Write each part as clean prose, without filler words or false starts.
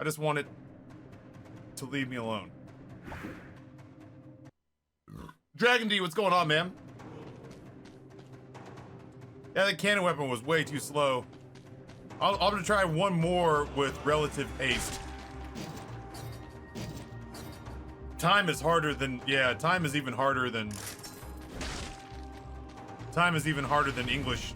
I just want it to leave me alone. Dragon D, what's going on, man? Yeah, the cannon weapon was way too slow. I'm gonna try one more with relative haste. Time is harder than, yeah, time is even harder than English.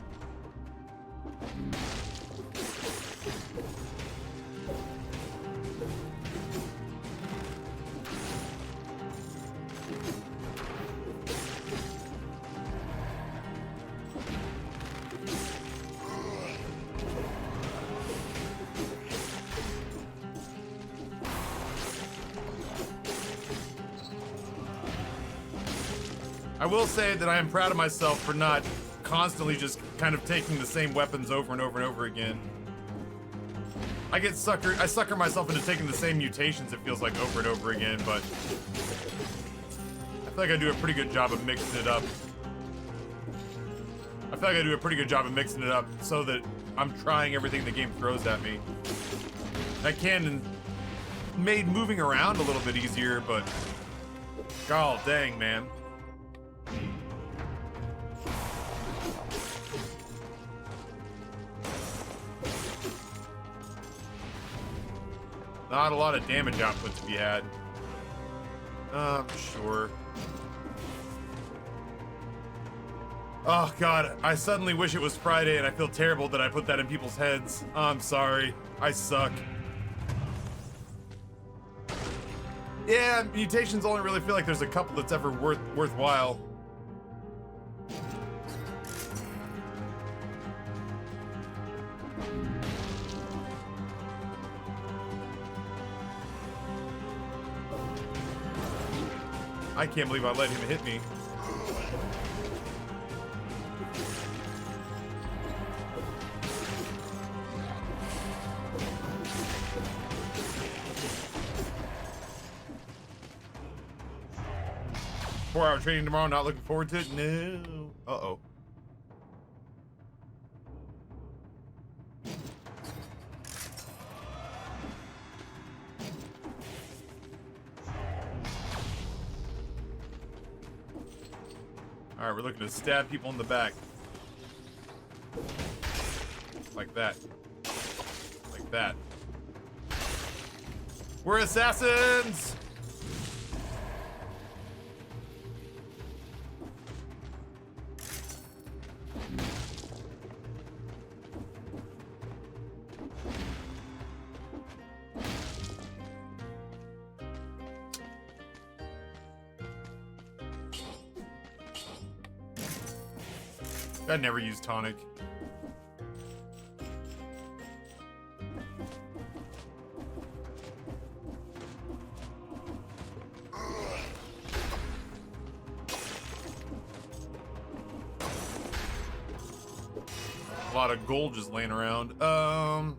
I will say that I am proud of myself for not constantly just kind of taking the same weapons over and over and over again. I sucker myself into taking the same mutations, it feels like, over and over again, but I feel like I do a pretty good job of mixing it up. So that I'm trying everything the game throws at me. That cannon made moving around a little bit easier, but god dang, man. Not a lot of damage output to be had. Sure. Oh god, I suddenly wish it was Friday and I feel terrible that I put that in people's heads. I'm sorry. I suck. Yeah, mutations only really feel like there's a couple that's ever worthwhile. I can't believe I let him hit me. Four-hour training tomorrow, not looking forward to it? No. Uh-oh. Alright, we're looking to stab people in the back. Like that. Like that. We're assassins! I never use tonic. A lot of gold just laying around. Kind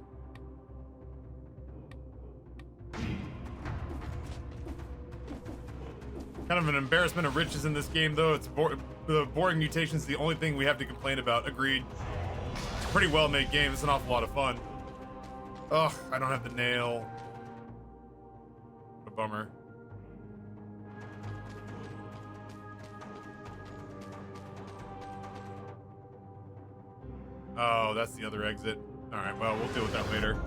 of an embarrassment of riches in this game, though. It's the boring mutations, the only thing we have to complain about. Agreed. It's a pretty well-made game. It's an awful lot of fun. Ugh, I don't have the nail. What a bummer. Oh, that's the other exit. All right, well, we'll deal with that later.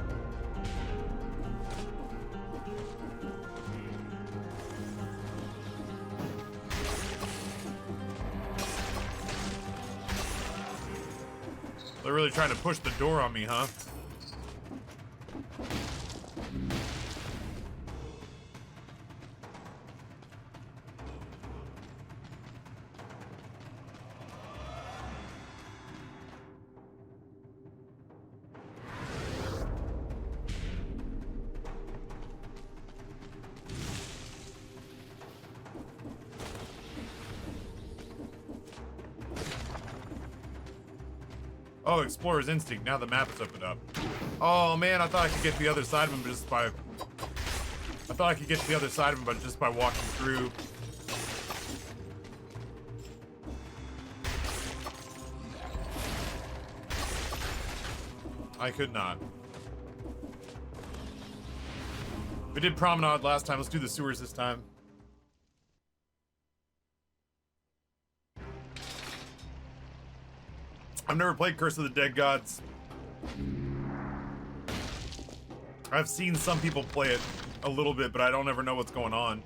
They're really trying to push the door on me, huh? Oh, Explorer's Instinct. Now the map is opened up. Oh man, I thought I could get to the other side of him just by... just by walking through. I could not. We did Promenade last time. Let's do the sewers this time. I've never played Curse of the Dead Gods. I've seen some people play it a little bit, but I don't ever know what's going on.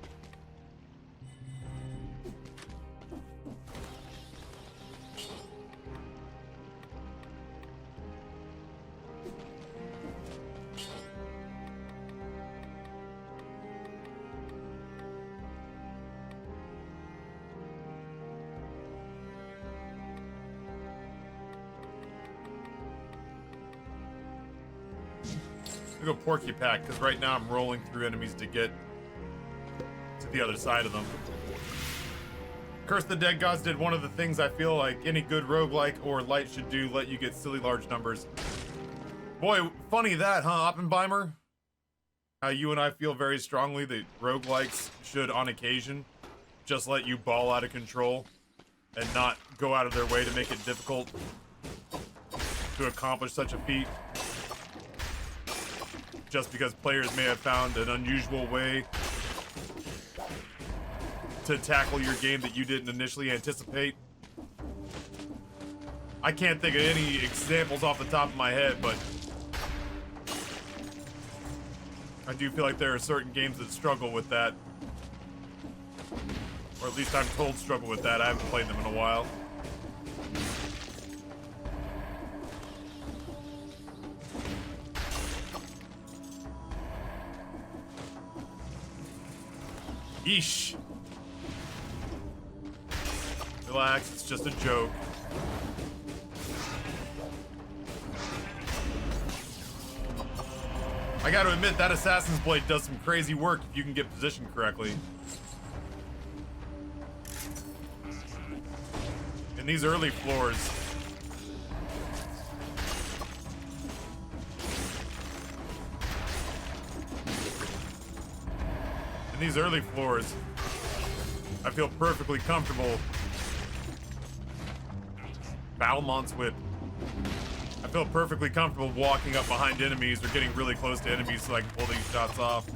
Go Porcupine, because right now I'm rolling through enemies to get to the other side of them. Curse of the Dead Gods did one of the things I feel like any good roguelike or light should do, let you get silly large numbers. Boy, funny that, huh, Oppenheimer? How you and I feel very strongly that roguelikes should, on occasion, just let you ball out of control and not go out of their way to make it difficult to accomplish such a feat. Just because players may have found an unusual way to tackle your game that you didn't initially anticipate. I can't think of any examples off the top of my head, but I do feel like there are certain games that struggle with that. Or at least I'm told struggle with that. I haven't played them in a while. Yeesh. Relax, it's just a joke. I gotta admit, that Assassin's Blade does some crazy work if you can get positioned correctly. In these early floors, I feel perfectly comfortable. Balmont's Whip. I feel perfectly comfortable walking up behind enemies or getting really close to enemies so I can pull these shots off.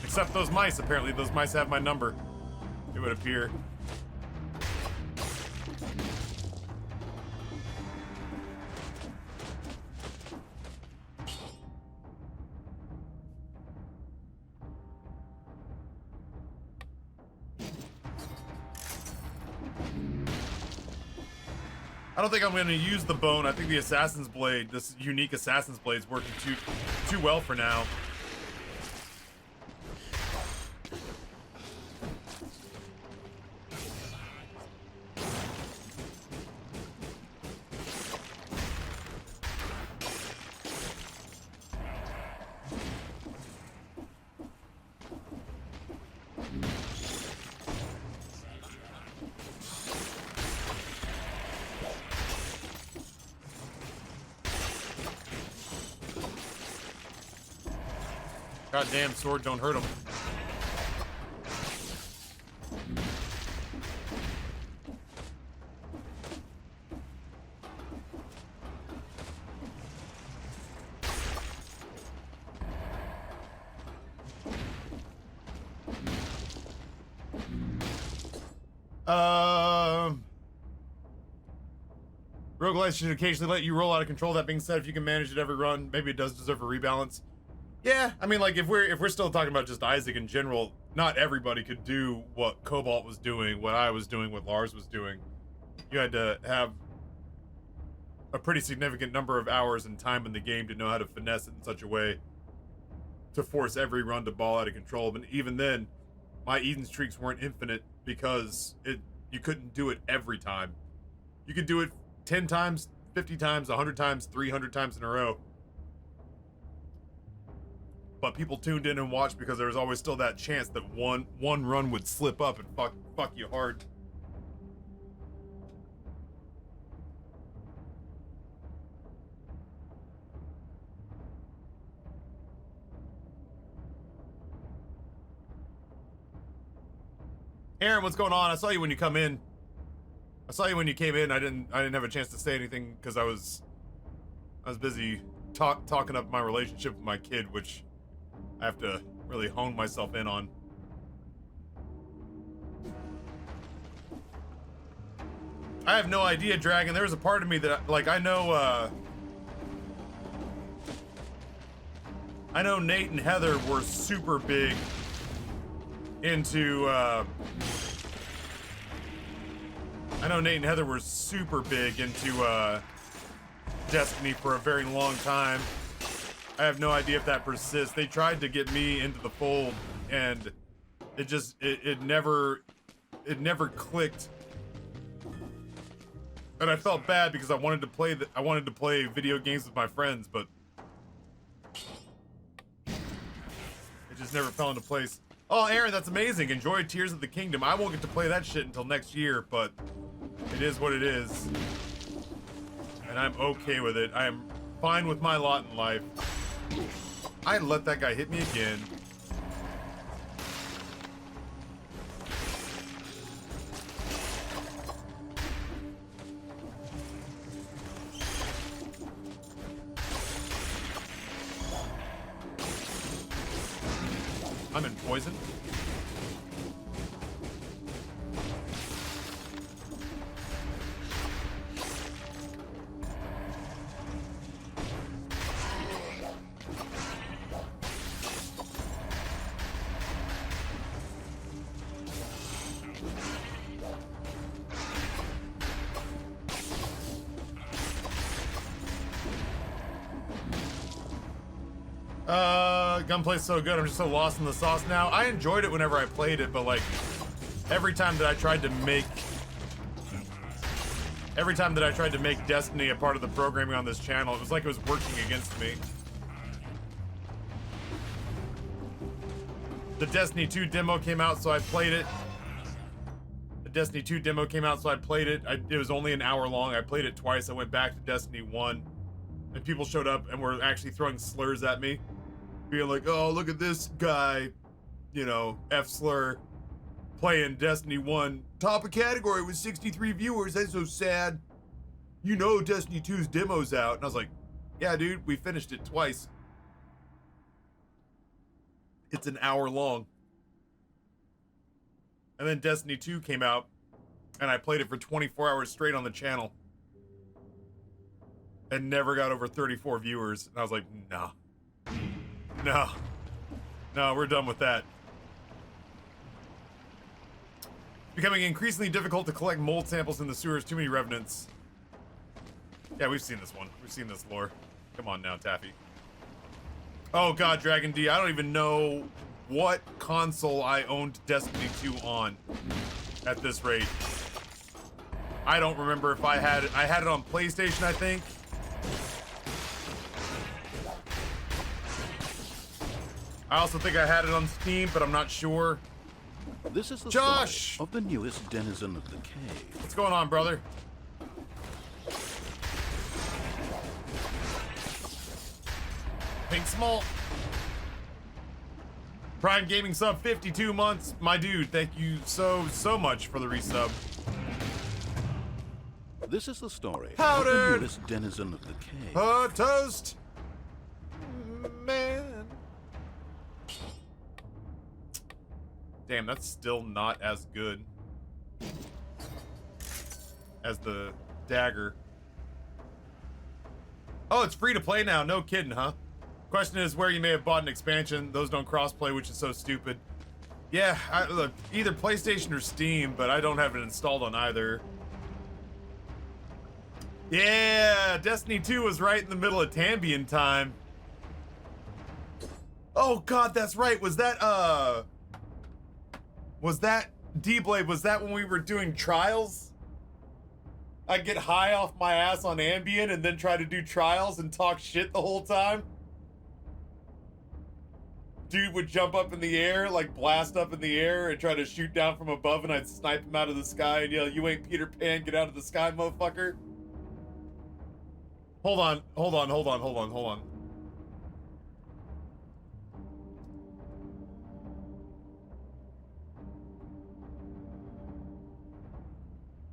Except those mice, apparently those mice have my number, it would appear. I don't think I'm going to use the bone. I think the Assassin's Blade, this unique Assassin's Blade, is working too well for now. Goddamn sword, don't hurt him. Roguelites should occasionally let you roll out of control. That being said, if you can manage it every run, maybe it does deserve a rebalance. Yeah, I mean, like, if we're still talking about just Isaac in general, not everybody could do what Cobalt was doing, what I was doing, what Lars was doing. You had to have a pretty significant number of hours and time in the game to know how to finesse it in such a way to force every run to ball out of control. But even then, my Eden streaks weren't infinite because you couldn't do it every time. You could do it 10 times, 50 times, 100 times, 300 times in a row. But people tuned in and watched because there was always still that chance that one run would slip up and fuck you hard. Aaron, what's going on? I saw you when you come in. I saw you when you came in. I didn't have a chance to say anything because I was I was busy talking up my relationship with my kid, which I have to really hone myself in on. I have no idea, Dragon. There was a part of me that, like, I know Nate and Heather were super big into, Destiny for a very long time. I have no idea if that persists. They tried to get me into the fold, and it just, it never clicked. And I felt bad because I wanted to play video games with my friends, but it just never fell into place. Oh, Aaron, that's amazing. Enjoy Tears of the Kingdom. I won't get to play that shit until next year, but it is what it is. And I'm okay with it. I am fine with my lot in life. I let that guy hit me again. I'm in poison. Gunplay's so good. I'm just so lost in the sauce now. I enjoyed it whenever I played it, but like every time that I tried to make Destiny a part of the programming on this channel, it was like it was working against me. The Destiny 2 demo came out, so I played it. It was only an hour long. I played it twice. I went back to Destiny 1, and people showed up and were actually throwing slurs at me. Being like, oh, look at this guy, you know, F-slur, playing Destiny 1. Top of category with 63 viewers. That's so sad. You know Destiny 2's demo's out. And I was like, yeah, dude, we finished it twice. It's an hour long. And then Destiny 2 came out, and I played it for 24 hours straight on the channel. And never got over 34 viewers. And I was like, nah. No, we're done with that. Becoming increasingly difficult to collect mold samples in the sewers. Too many revenants. Yeah, we've seen this one. We've seen this lore. Come on now, Taffy. Oh god, Dragon D, I don't even know what console I owned Destiny 2 on at this rate. I don't remember if I had it on PlayStation, I think. I also think I had it on Steam, but I'm not sure. This is the Josh! story of the newest denizen of the cave. What's going on, brother? Pink Small. Prime Gaming sub 52 months. My dude, thank you so much for the resub. This is the story Powdered. of the newest denizen of the cave. Toast. Man. Damn, that's still not as good as the Dagger. Oh, it's free to play now. No kidding, huh? Question is where you may have bought an expansion. Those don't cross-play, which is so stupid. Yeah, look, either PlayStation or Steam, but I don't have it installed on either. Yeah, Destiny 2 was right in the middle of Tambian time. Oh god, that's right. Was that D-Blade, was that when we were doing trials? I'd get high off my ass on Ambien and then try to do trials and talk shit the whole time? Dude would jump up in the air, like blast up in the air and try to shoot down from above, and I'd snipe him out of the sky and yell, "You ain't Peter Pan, get out of the sky, motherfucker." Hold on.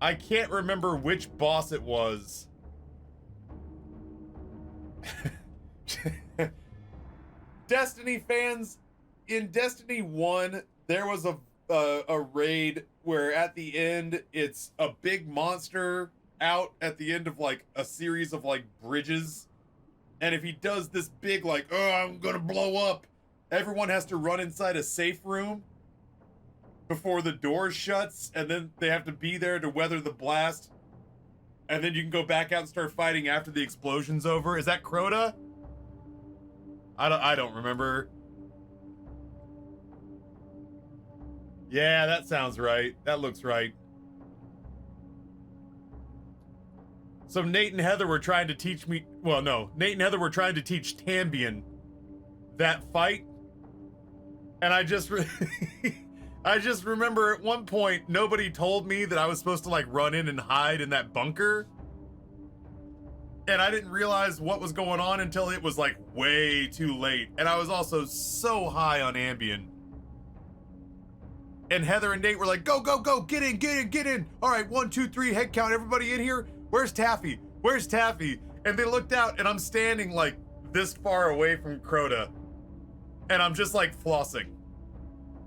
I can't remember which boss it was. Destiny fans, in Destiny 1, there was a raid where at the end it's a big monster out at the end of like a series of like bridges, and if he does this big like, oh, I'm gonna blow up, everyone has to run inside a safe room before the door shuts, and then they have to be there to weather the blast, and then you can go back out and start fighting after the explosion's over. Is that Crota? I don't remember. Yeah, that sounds right. That looks right. So Nate and Heather were trying to teach me, well, no, Nate and Heather were trying to teach Tambian that fight. And I just remember at one point, nobody told me that I was supposed to like run in and hide in that bunker. And I didn't realize what was going on until it was like way too late. And I was also so high on Ambien. And Heather and Nate were like, go, go, go, get in, get in, get in. All right, 1, 2, 3, head count, everybody in here. Where's Taffy? Where's Taffy? And they looked out and I'm standing like this far away from Crota. And I'm just like flossing.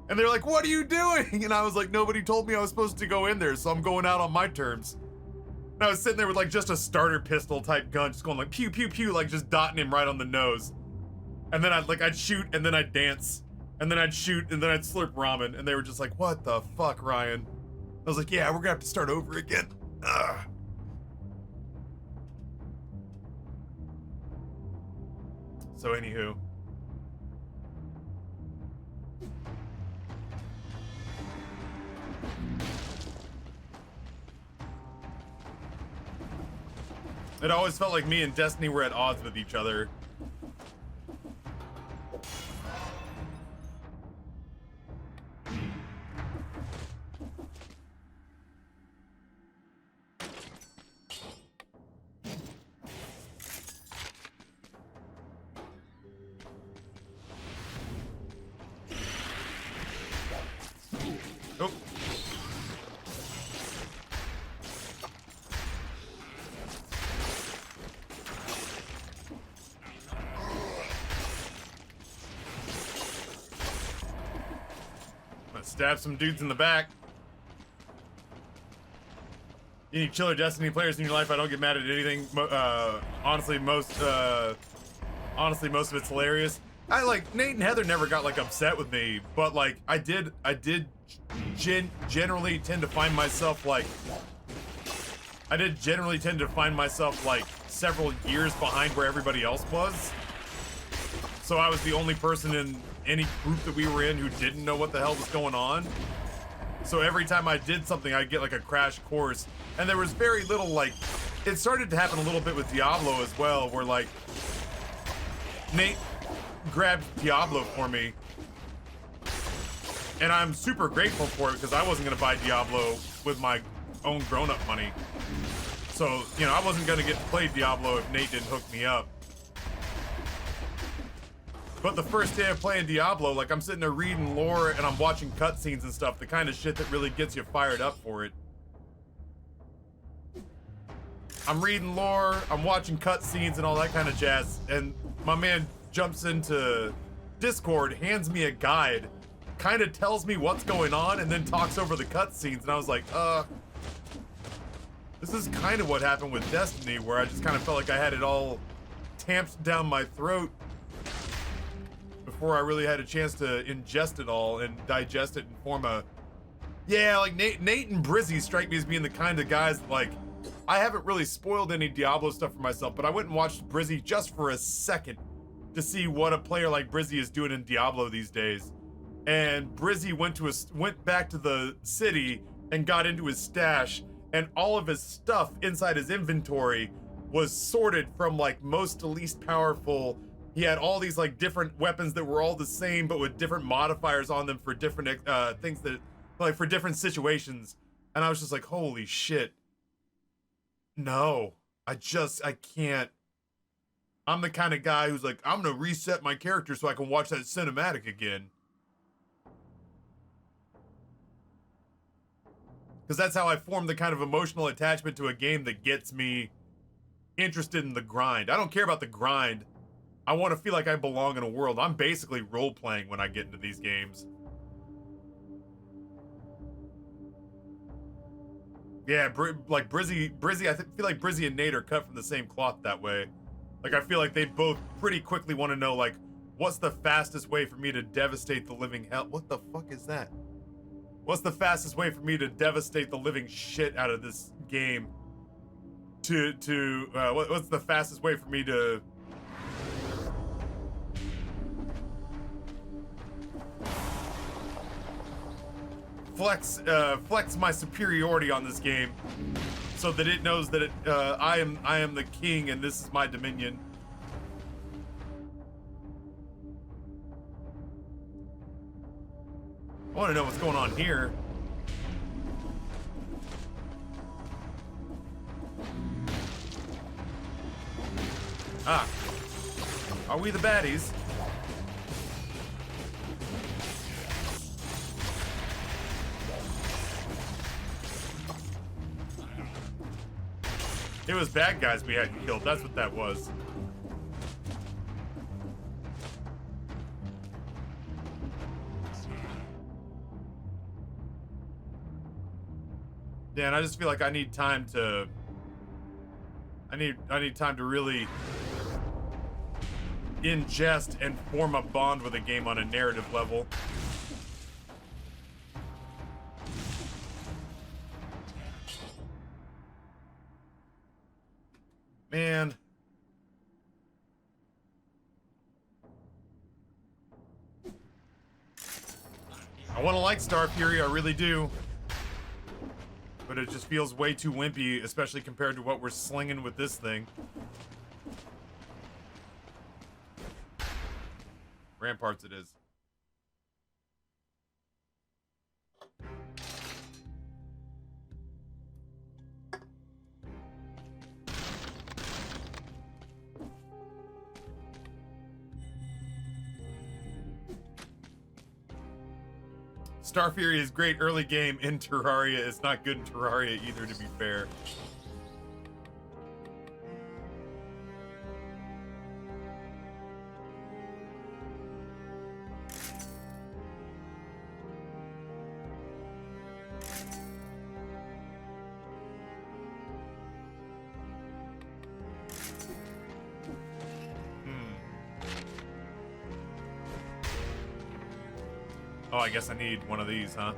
And they're like, what are you doing? And I was like, nobody told me I was supposed to go in there, so I'm going out on my terms. And I was sitting there with like just a starter pistol type gun, just going like pew, pew, pew, like just dotting him right on the nose. And then I'd shoot and then I'd dance. And then I'd shoot and then I'd slurp ramen. And they were just like, what the fuck, Ryan? I was like, yeah, we're gonna have to start over again. Ugh. So anywho. It always felt like me and Destiny were at odds with each other. Oh. Stab some dudes in the back. You need chiller Destiny players in your life. I don't get mad at anything. Honestly, most of it's hilarious. I like Nate and Heather never got like upset with me, but like I did generally tend to find myself like several years behind where everybody else was. So I was the only person in any group that we were in who didn't know what the hell was going on. So every time I did something, I'd get like a crash course. And there was very little like, it started to happen a little bit with Diablo as well, where like, Nate grabbed Diablo for me. And I'm super grateful for it because I wasn't gonna buy Diablo with my own grown-up money. So, you know, I wasn't gonna get to play Diablo if Nate didn't hook me up. But the first day of playing Diablo, like I'm sitting there reading lore and I'm watching cutscenes and stuff, the kind of shit that really gets you fired up for it. I'm reading lore, I'm watching cutscenes and all that kind of jazz, and my man jumps into Discord, hands me a guide, kind of tells me what's going on, and then talks over the cutscenes, and I was like, this is kind of what happened with Destiny, where I just kind of felt like I had it all tamped down my throat before I really had a chance to ingest it all and digest it and form a... Yeah, like Nate and Brizzy strike me as being the kind of guys that, like, I haven't really spoiled any Diablo stuff for myself, but I went and watched Brizzy just for a second to see what a player like Brizzy is doing in Diablo these days. And Brizzy went back to the city and got into his stash, and all of his stuff inside his inventory was sorted from like most to least powerful. He had all these like different weapons that were all the same, but with different modifiers on them for different things that, like for different situations. And I was just like, holy shit. No, I can't. I'm the kind of guy who's like, I'm gonna reset my character so I can watch that cinematic again. Because that's how I form the kind of emotional attachment to a game that gets me interested in the grind. I don't care about the grind I want to feel like I belong in a world. I'm basically role-playing when I get into these games. Yeah, like Brizzy, I feel like Brizzy and Nate are cut from the same cloth that way. Like, I feel like they both pretty quickly want to know, like, what's the fastest way for me to devastate the living hell? What the fuck is that? What's the fastest way for me to devastate the living shit out of this game? What's the fastest way for me to... flex my superiority on this game, so that it knows that I am the king and this is my dominion. I want to know what's going on here. Ah, are we the baddies? It was bad guys we hadn't killed. That's what that was. Yeah, and I just feel like I need time to... I need time to really ingest and form a bond with a game on a narrative level. Man. I want to like Star Fury, I really do. But it just feels way too wimpy, especially compared to what we're slinging with this thing. Ramparts it is. Star Fury is great early game in Terraria. It's not good in Terraria either, to be fair. Oh, I guess I need one of these, huh?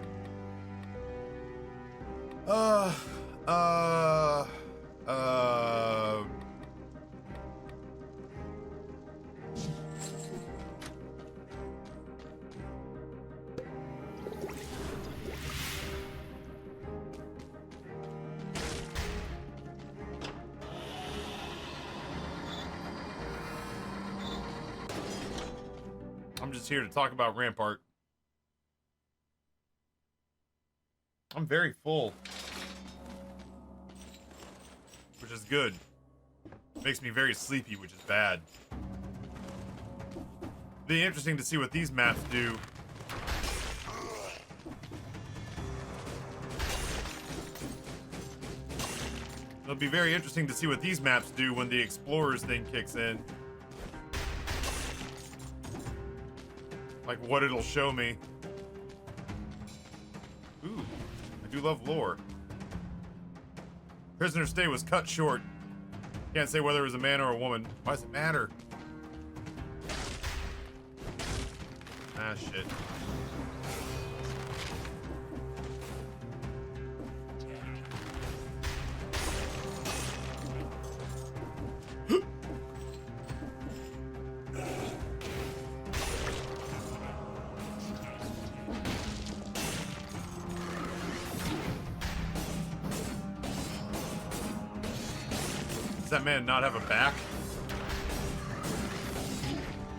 I'm just here to talk about Rampart. I'm very full, which is good. Makes me very sleepy, which is bad. Be interesting to see what these maps do. It'll be very interesting to see what these maps do when the Explorers thing kicks in. Like what it'll show me. Ooh. I do love lore. Prisoner's stay was cut short. Can't say whether it was a man or a woman. Why does it matter? Ah, shit. Does that man not have a back?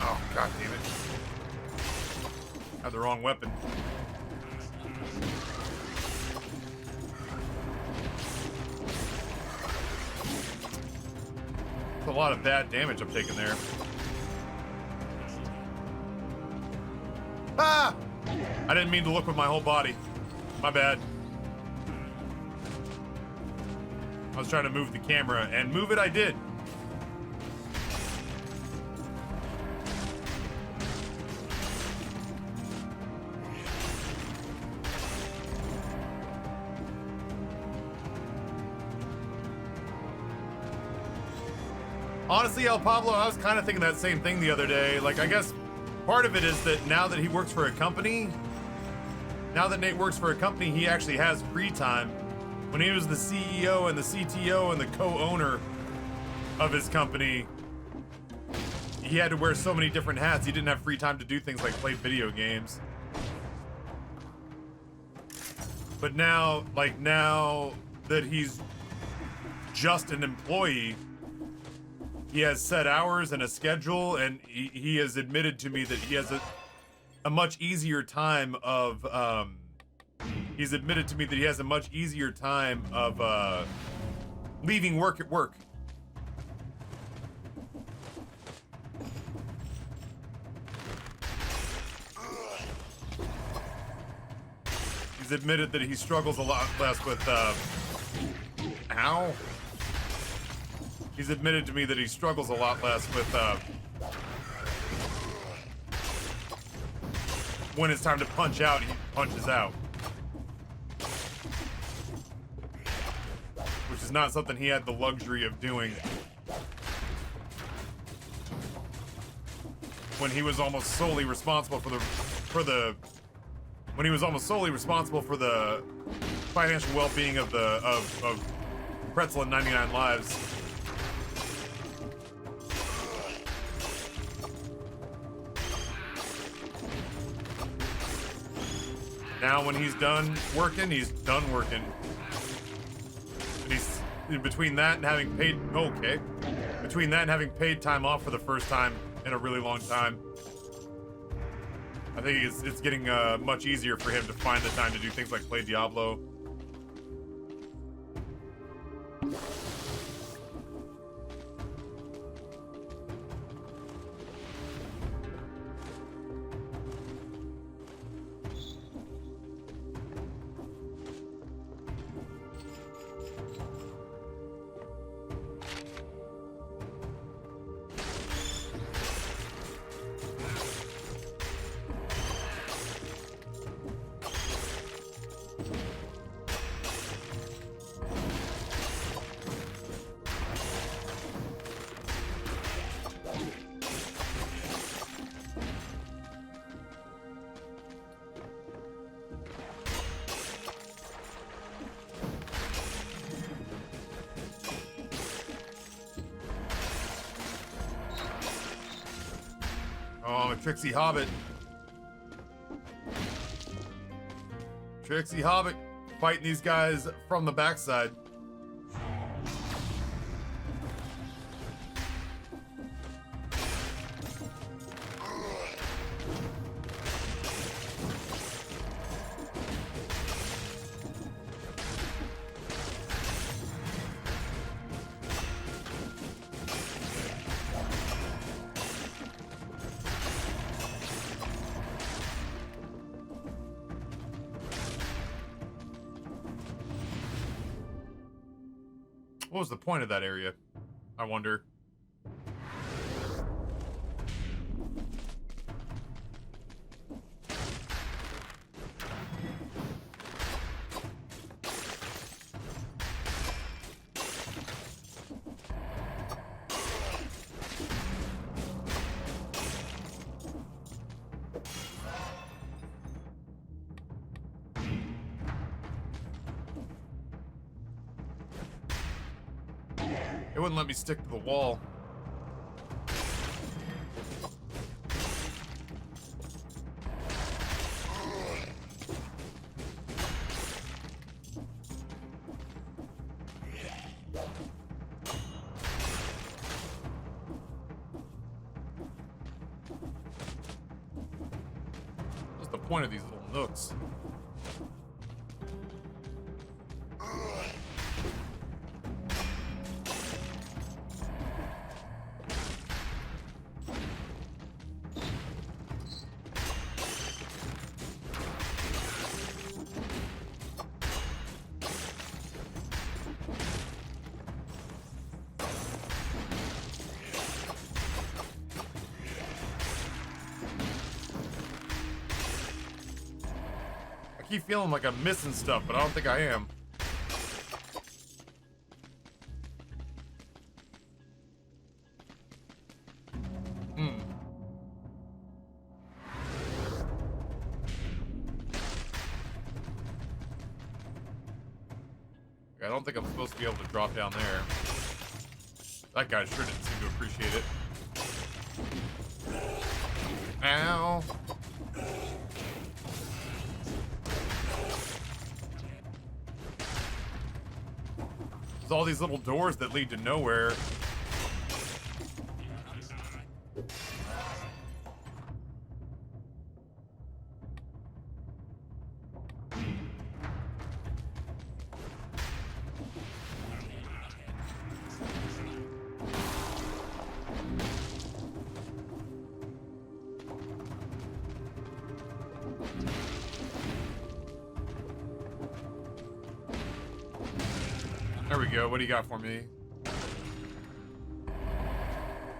Oh, god damn it. I had the wrong weapon. That's a lot of bad damage I'm taking there. Ah! I didn't mean to look with my whole body. My bad. I was trying to move the camera, and move it I did. Honestly, El Pablo, I was kind of thinking that same thing the other day. Like, I guess part of it is that now that he works for a company, now that Nate works for a company, he actually has free time. When he was the CEO and the CTO and the co-owner of his company, he had to wear so many different hats. He didn't have free time to do things like play video games. But now, like now that he's just an employee, he has set hours and a schedule, and he has admitted to me that he has a much easier time of, he's admitted to me that he has a much easier time of, leaving work at work. He's admitted that he struggles a lot less with, ow. He's admitted to me that he struggles a lot less with, when it's time to punch out, he punches out. Which is not something he had the luxury of doing when he was almost solely responsible when he was almost solely responsible for the financial well-being of Pretzel and 99 Lives. Now when he's done working, he's done working. And he's between that and having paid between that and having paid time off for the first time in a really long time, I think it's getting much easier for him to find the time to do things like play Diablo. Oh, Trixie Hobbit. Trixie Hobbit fighting these guys from the backside. What was the point of that area? I wonder. It wouldn't let me stick to the wall. What's the point of these little nooks? I keep feeling like I'm missing stuff, but I don't think I am. I don't think I'm supposed to be able to drop down there. That guy sure didn't seem to appreciate it. Ow. There's all these little doors that lead to nowhere. There we go. What do you got for me?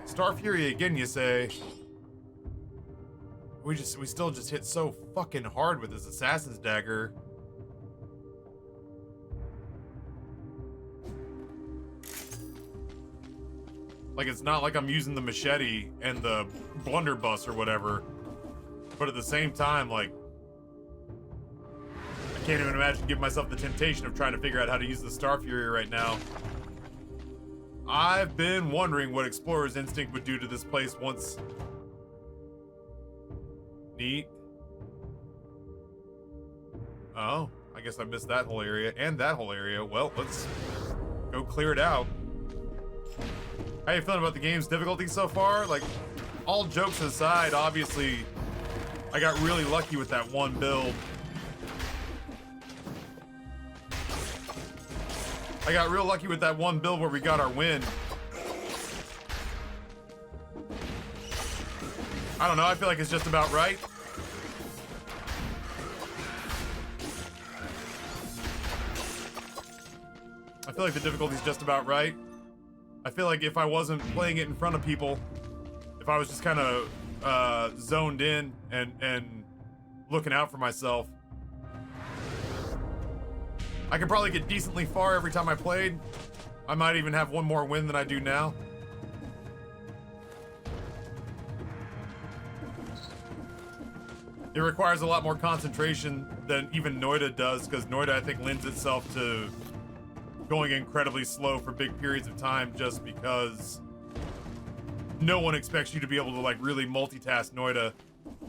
Star Fury again, you say? We still just hit so fucking hard with this Assassin's Dagger. Like, it's not like I'm using the machete and the blunderbuss or whatever. But at the same time, like, I can't even imagine giving myself the temptation of trying to figure out how to use the Star Fury right now. I've been wondering what Explorer's Instinct would do to this place once. Neat. Oh, I guess I missed that whole area and that whole area. Well, let's go clear it out. How you feeling about the game's difficulty so far? Like, all jokes aside, obviously, I got really lucky with that one build. I got real lucky with that one build where we got our win. I don't know, I feel like it's just about right. I feel like the difficulty's just about right. I feel like if I wasn't playing it in front of people, if I was just kind of zoned in and looking out for myself, I could probably get decently far every time I played. I might even have one more win than I do now. It requires a lot more concentration than even Noida does, because Noida, I think, lends itself to going incredibly slow for big periods of time just because no one expects you to be able to, like, really multitask Noida.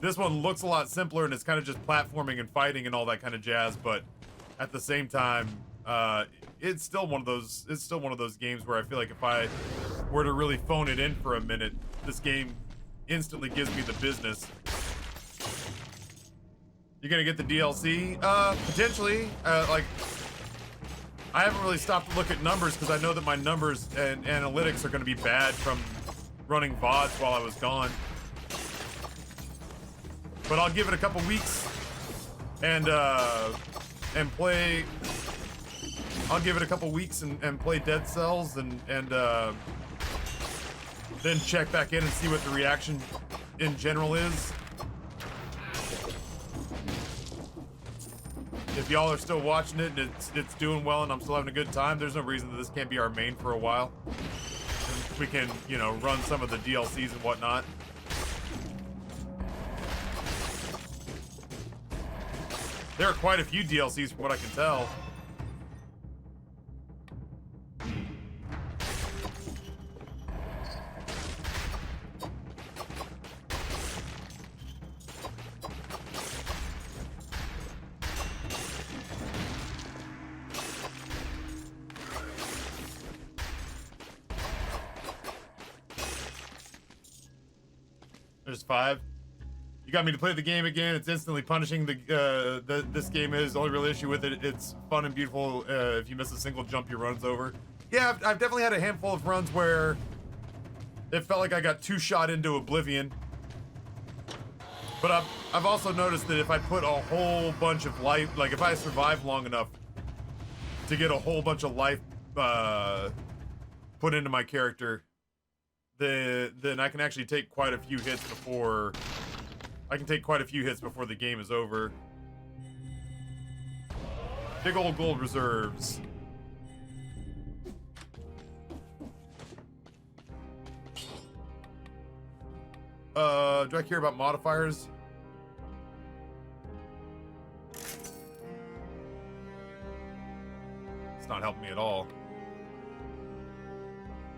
This one looks a lot simpler and it's kind of just platforming and fighting and all that kind of jazz, but at the same time, it's still one of those games where I feel like if I were to really phone it in for a minute, this game instantly gives me the business. You're gonna get the DLC? Potentially. Like, I haven't really stopped to look at numbers because I know that my numbers and analytics are gonna be bad from running VODs while I was gone. But I'll give it a couple weeks and play. I'll give it a couple weeks and play Dead Cells and then check back in and see what the reaction in general is. If y'all are still watching it and it's doing well and I'm still having a good time, there's no reason that this can't be our main for a while. And we can, you know, run some of the DLCs and whatnot. There are quite a few DLCs from what I can tell. There's 5. You got me to play the game again. It's instantly punishing. This game is the only real issue with it. It's fun and beautiful. If you miss a single jump, your run's over. Yeah, I've definitely had a handful of runs where it felt like I got 2-shot into oblivion. But I've also noticed that if I put a whole bunch of life, like if I survive long enough to get a whole bunch of life put into my character, then I can actually take quite a few hits before. I can take quite a few hits before the game is over. Big old gold reserves. Do I care about modifiers? not helping me at all.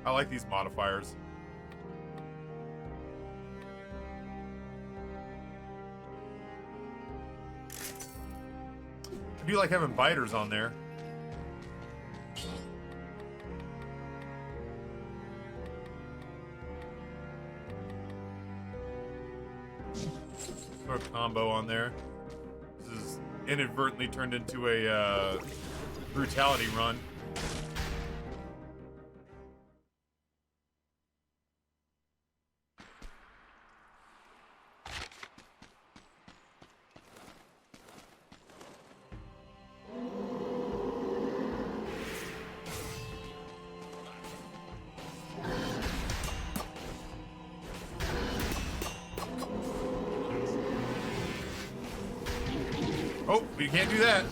I like these modifiers. I do like having biters on there. Throw a combo on there. This is inadvertently turned into a brutality run. Oh, you can't do that.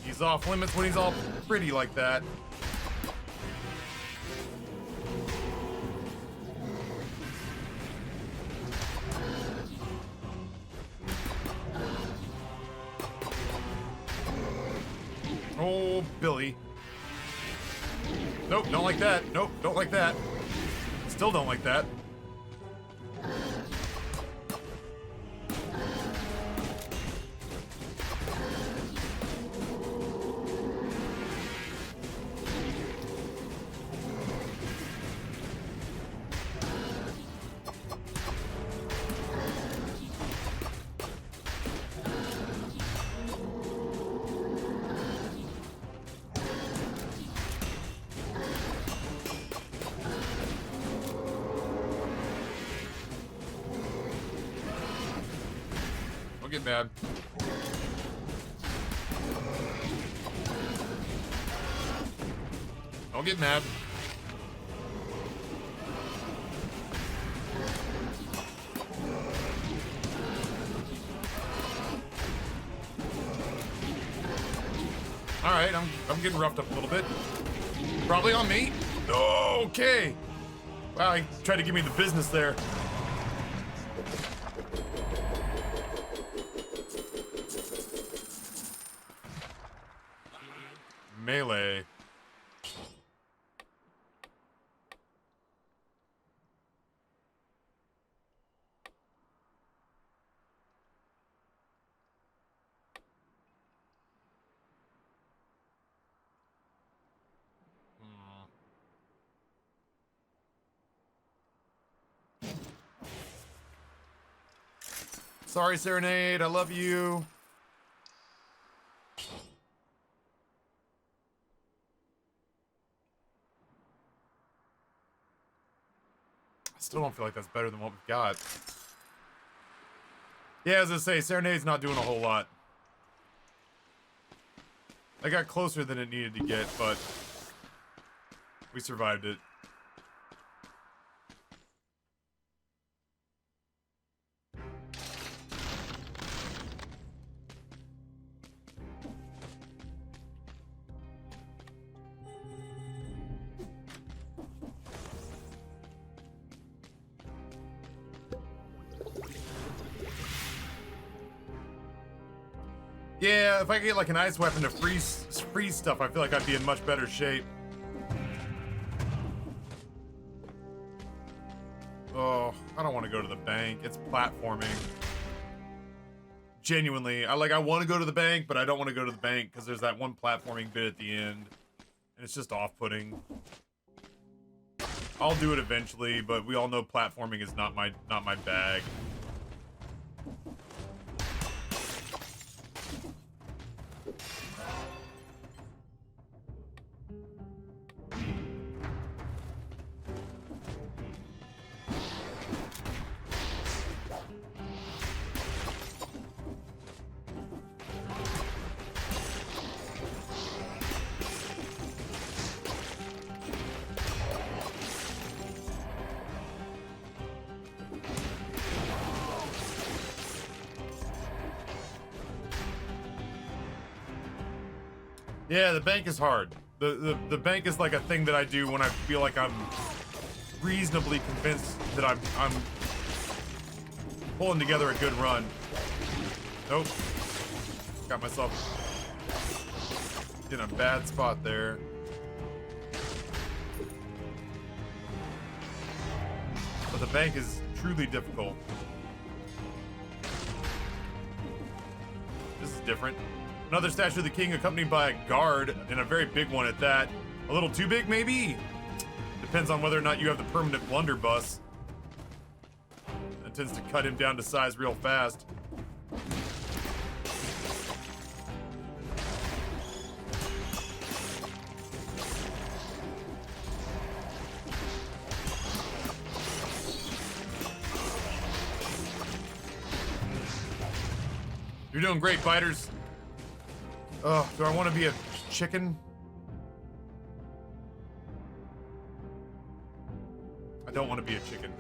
He's off limits when he's all pretty like that. Oh, Billy. Nope, don't like that. Nope, don't like that. Still don't like that. Get mad. Don't get mad. All right, I'm getting roughed up a little bit. Probably on me. Okay. Wow, he tried to give me the business there. Melee. Sorry, Serenade. I love you. Still don't feel like that's better than what we've got. Yeah, as I say, Serenade's not doing a whole lot. I got closer than it needed to get, but we survived it. Yeah, if I could get like an ice weapon to freeze stuff, I feel like I'd be in much better shape. Oh, I don't want to go to the bank. It's platforming. Genuinely, I want to go to the bank, but I don't want to go to the bank because there's that one platforming bit at the end, and it's just off-putting. I'll do it eventually, but we all know platforming is not my bag. Yeah, the bank is hard. The bank is like a thing that I do when I feel like I'm reasonably convinced that I'm pulling together a good run. Nope. Got myself in a bad spot there. But the bank is truly difficult. This is different. Another statue of the king accompanied by a guard, and a very big one at that. A little too big, maybe? Depends on whether or not you have the permanent blunderbuss. That tends to cut him down to size real fast. You're doing great, fighters. Ugh, do I want to be a chicken? I don't want to be a chicken.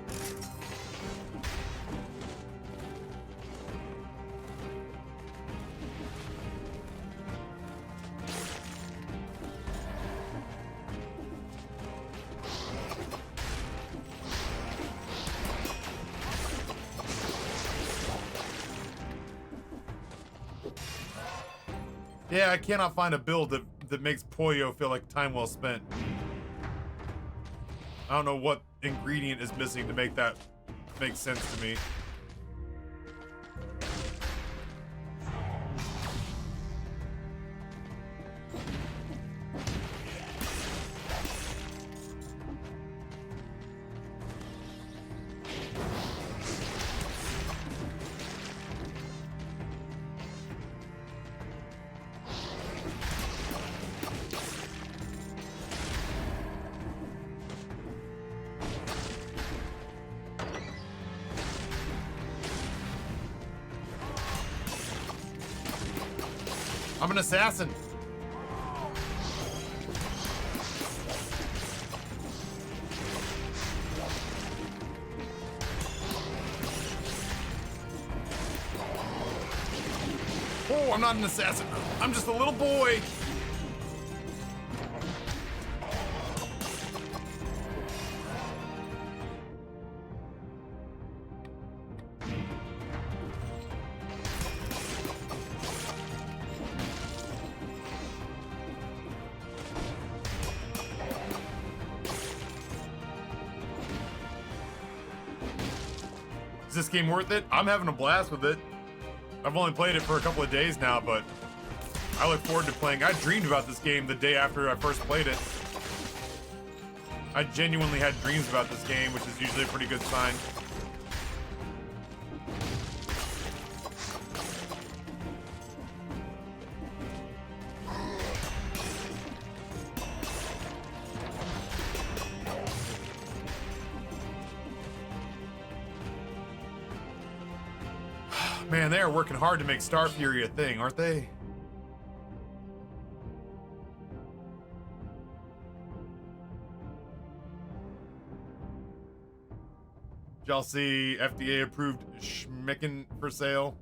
Yeah, I cannot find a build that makes Pollo feel like time well spent. I don't know what ingredient is missing to make that make sense to me. I'm an assassin. Oh, I'm not an assassin. I'm just a little boy. Is this game worth it? I'm having a blast with it. I've only played it for a couple of days now, but I look forward to playing. I dreamed about this game the day after I first played it. I genuinely had dreams about this game, which is usually a pretty good sign. Man, they are working hard to make Star Fury a thing, aren't they? Did y'all see FDA approved schmicken for sale?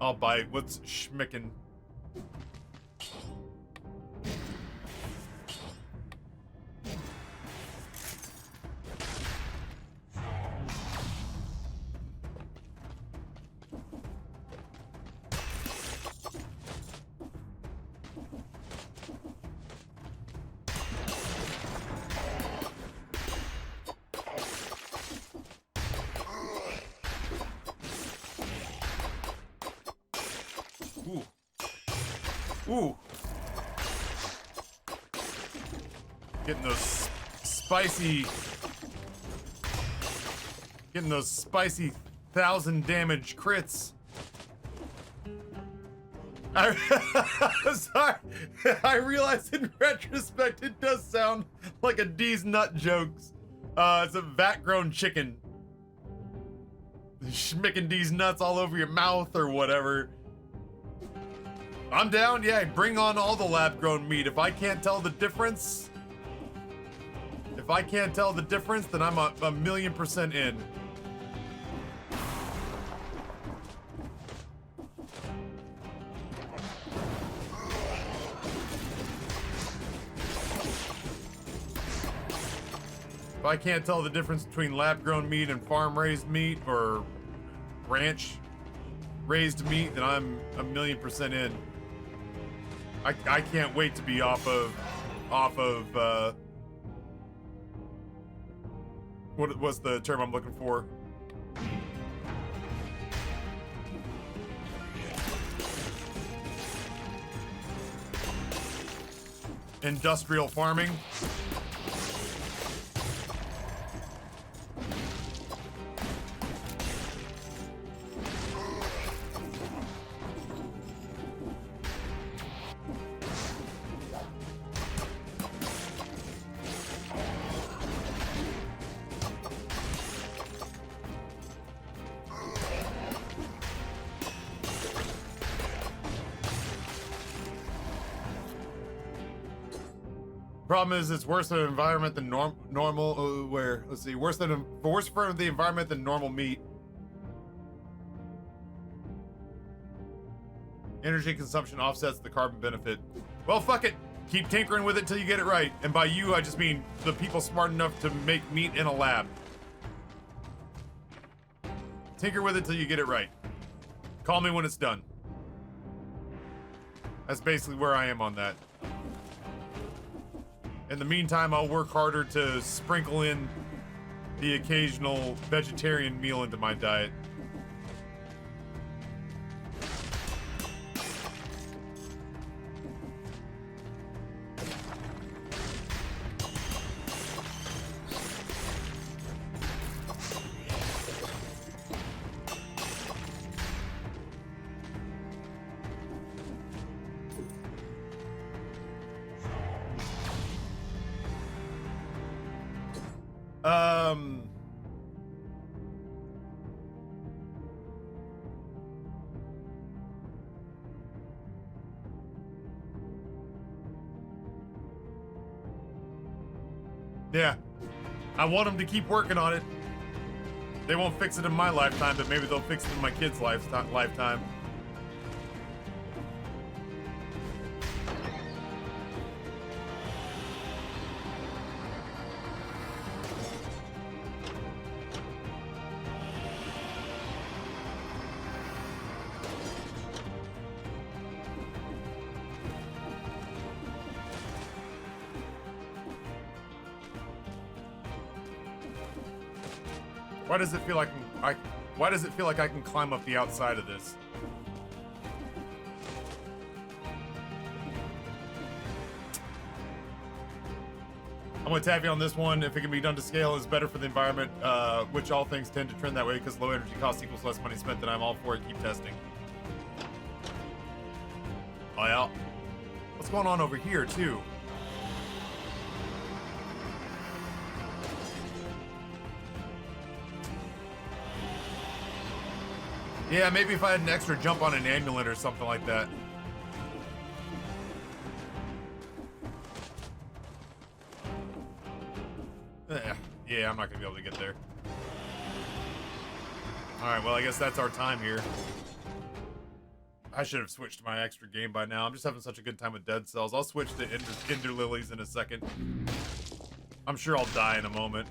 I'll buy it. What's schmicken? Ooh. Getting those spicy 1,000 damage crits. Sorry. I realized in retrospect it does sound like a D's nut jokes. It's a vat-grown chicken. Schmicking D's nuts all over your mouth or whatever. I'm down, yeah, bring on all the lab-grown meat. If I can't tell the difference, then I'm a 1,000,000% in. If I can't tell the difference between lab-grown meat and farm-raised meat or ranch-raised meat, then I'm 1,000,000% in. I can't wait to be off of what's the term I'm looking for? Industrial farming. Problem is, it's worse for the environment than normal. Let's see, worse for the environment than normal meat. Energy consumption offsets the carbon benefit. Well, fuck it. Keep tinkering with it till you get it right. And by you, I just mean the people smart enough to make meat in a lab. Tinker with it till you get it right. Call me when it's done. That's basically where I am on that. In the meantime, I'll work harder to sprinkle in the occasional vegetarian meal into my diet. Yeah, I want them to keep working on it. They won't fix it in my lifetime, but maybe they'll fix it in my kid's lifetime. Why does it feel like why does it feel like I can climb up the outside of this? I'm with Taffy on this one. If it can be done to scale, it's better for the environment, which all things tend to trend that way because low energy cost equals less money spent. Then I'm all for it. Keep testing. Oh yeah. What's going on over here too? Yeah, maybe if I had an extra jump on an amulet or something like that. Yeah, I'm not gonna be able to get there. Alright, well, I guess that's our time here. I should have switched to my extra game by now. I'm just having such a good time with Dead Cells. I'll switch to Ender Lilies in a second. I'm sure I'll die in a moment.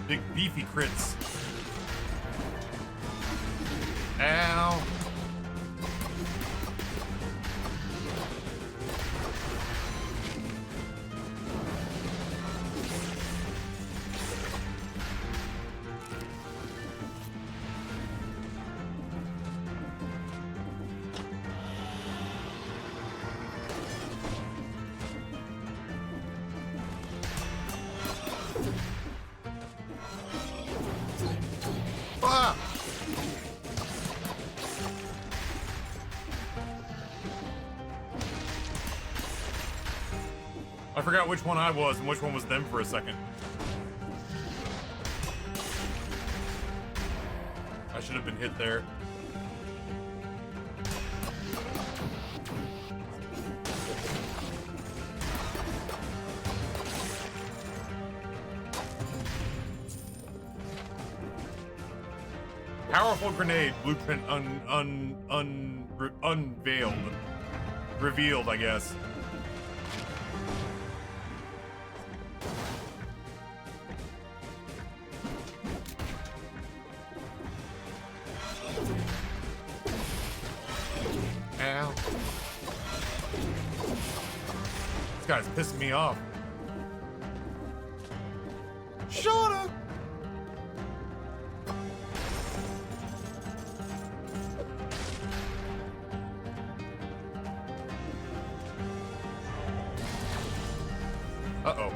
Big beefy crits. Ow. I forgot which one I was and which one was them for a second. I should have been hit there. Powerful grenade blueprint unveiled. Revealed, I guess. Ow. This guy's pissing me off. Shut up! Uh-oh.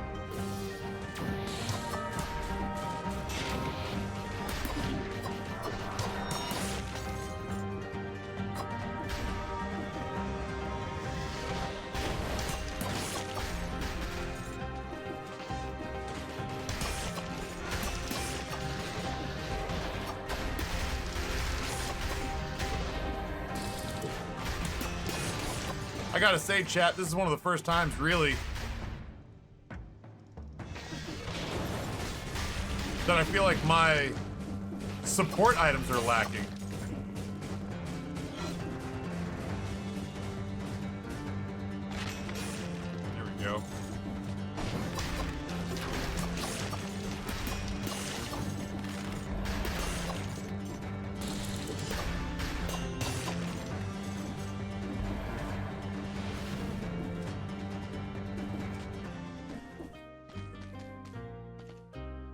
I gotta say, chat, this is one of the first times, really, that I feel like my support items are lacking. There we go.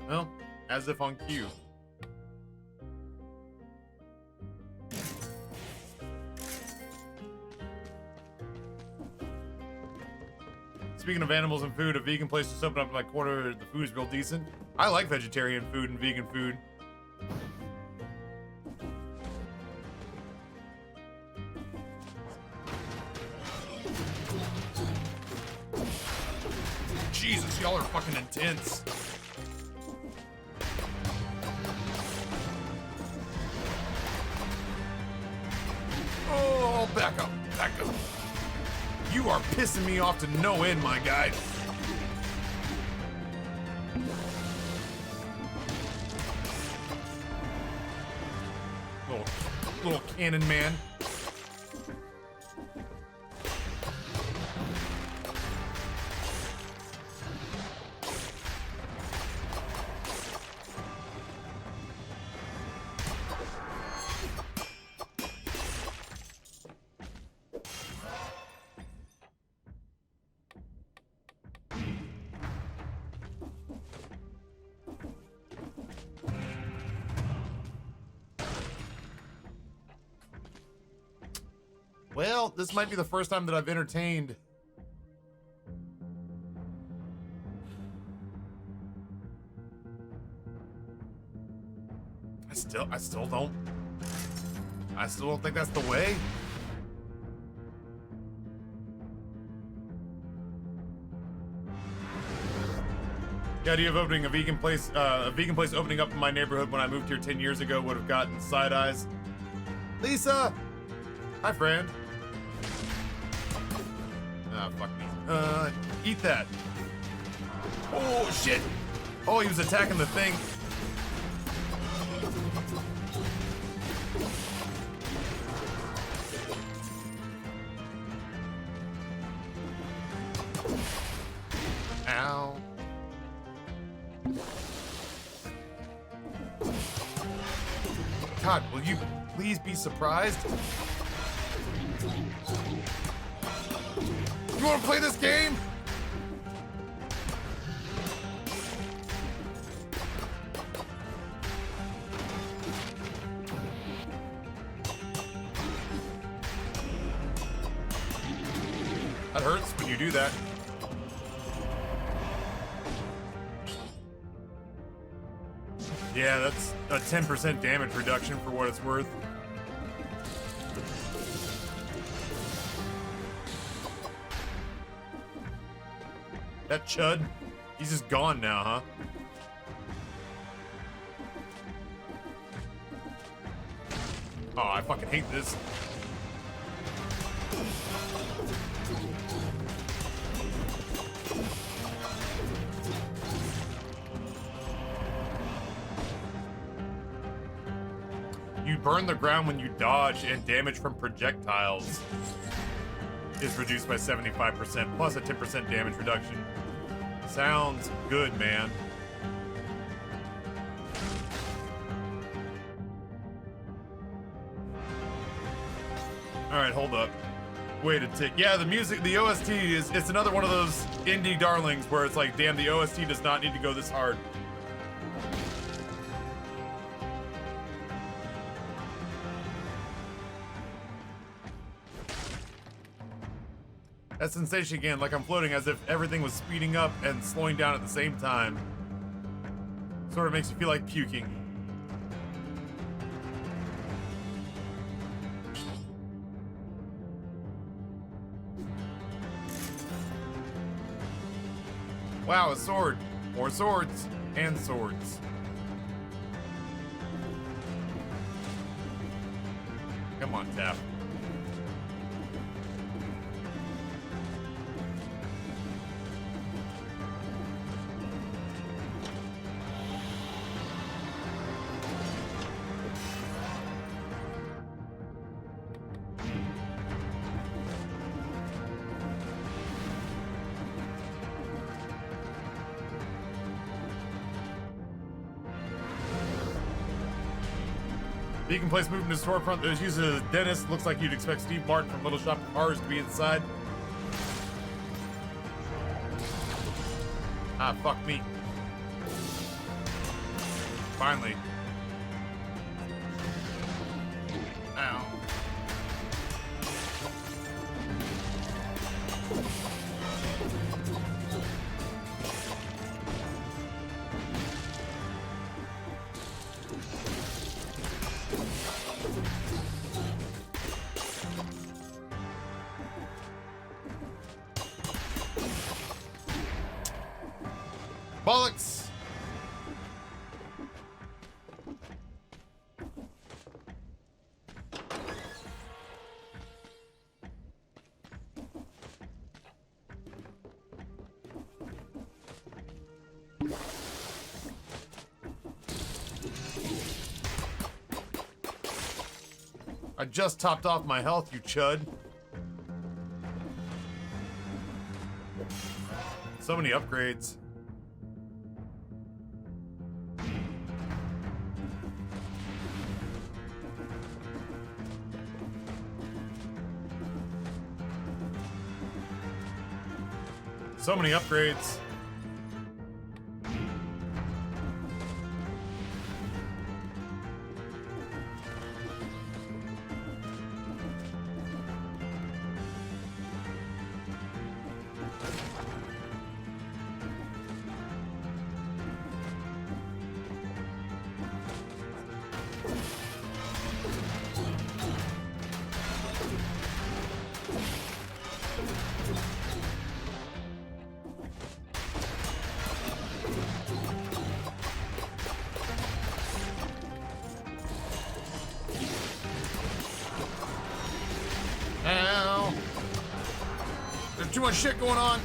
Well, as if on cue. Speaking of animals and food, a vegan place just opened up in my corner. The food is real decent. I like vegetarian food and vegan food. Jesus, y'all are fucking intense. Oh, back up, back up. You are pissing me off to no end, my guy. Little cannon man. Well, this might be the first time that I've entertained I still don't think that's the way. The idea of opening a vegan place opening up in my neighborhood when I moved here 10 years ago would have gotten side eyes. Lisa! Hi, friend. Ah, fuck me. Eat that. Oh, shit. Oh, he was attacking the thing. Ow. God, will you please be surprised? You want to play this game? That hurts when you do that. Yeah, that's a 10% damage reduction for what it's worth. That chud, he's just gone now, huh? Oh, I fucking hate this. You burn the ground when you dodge, and damage from projectiles is reduced by 75%, plus a 10% damage reduction. Sounds good, man. Alright, hold up. Wait a tick. Yeah, the music, the OST it's another one of those indie darlings where it's like, damn, the OST does not need to go this hard. That sensation again, like I'm floating as if everything was speeding up and slowing down at the same time. Sort of makes you feel like puking. Wow, a sword. More swords. And swords. Come on, Taff. Beacon Place moved into storefront that was used as a dentist. Looks like you'd expect Steve Martin from Little Shop of Horrors to be inside. Ah, fuck me. Finally. Ow. Bollocks! I just topped off my health, you chud. So many upgrades. So many upgrades. Ow. There's too much shit going on.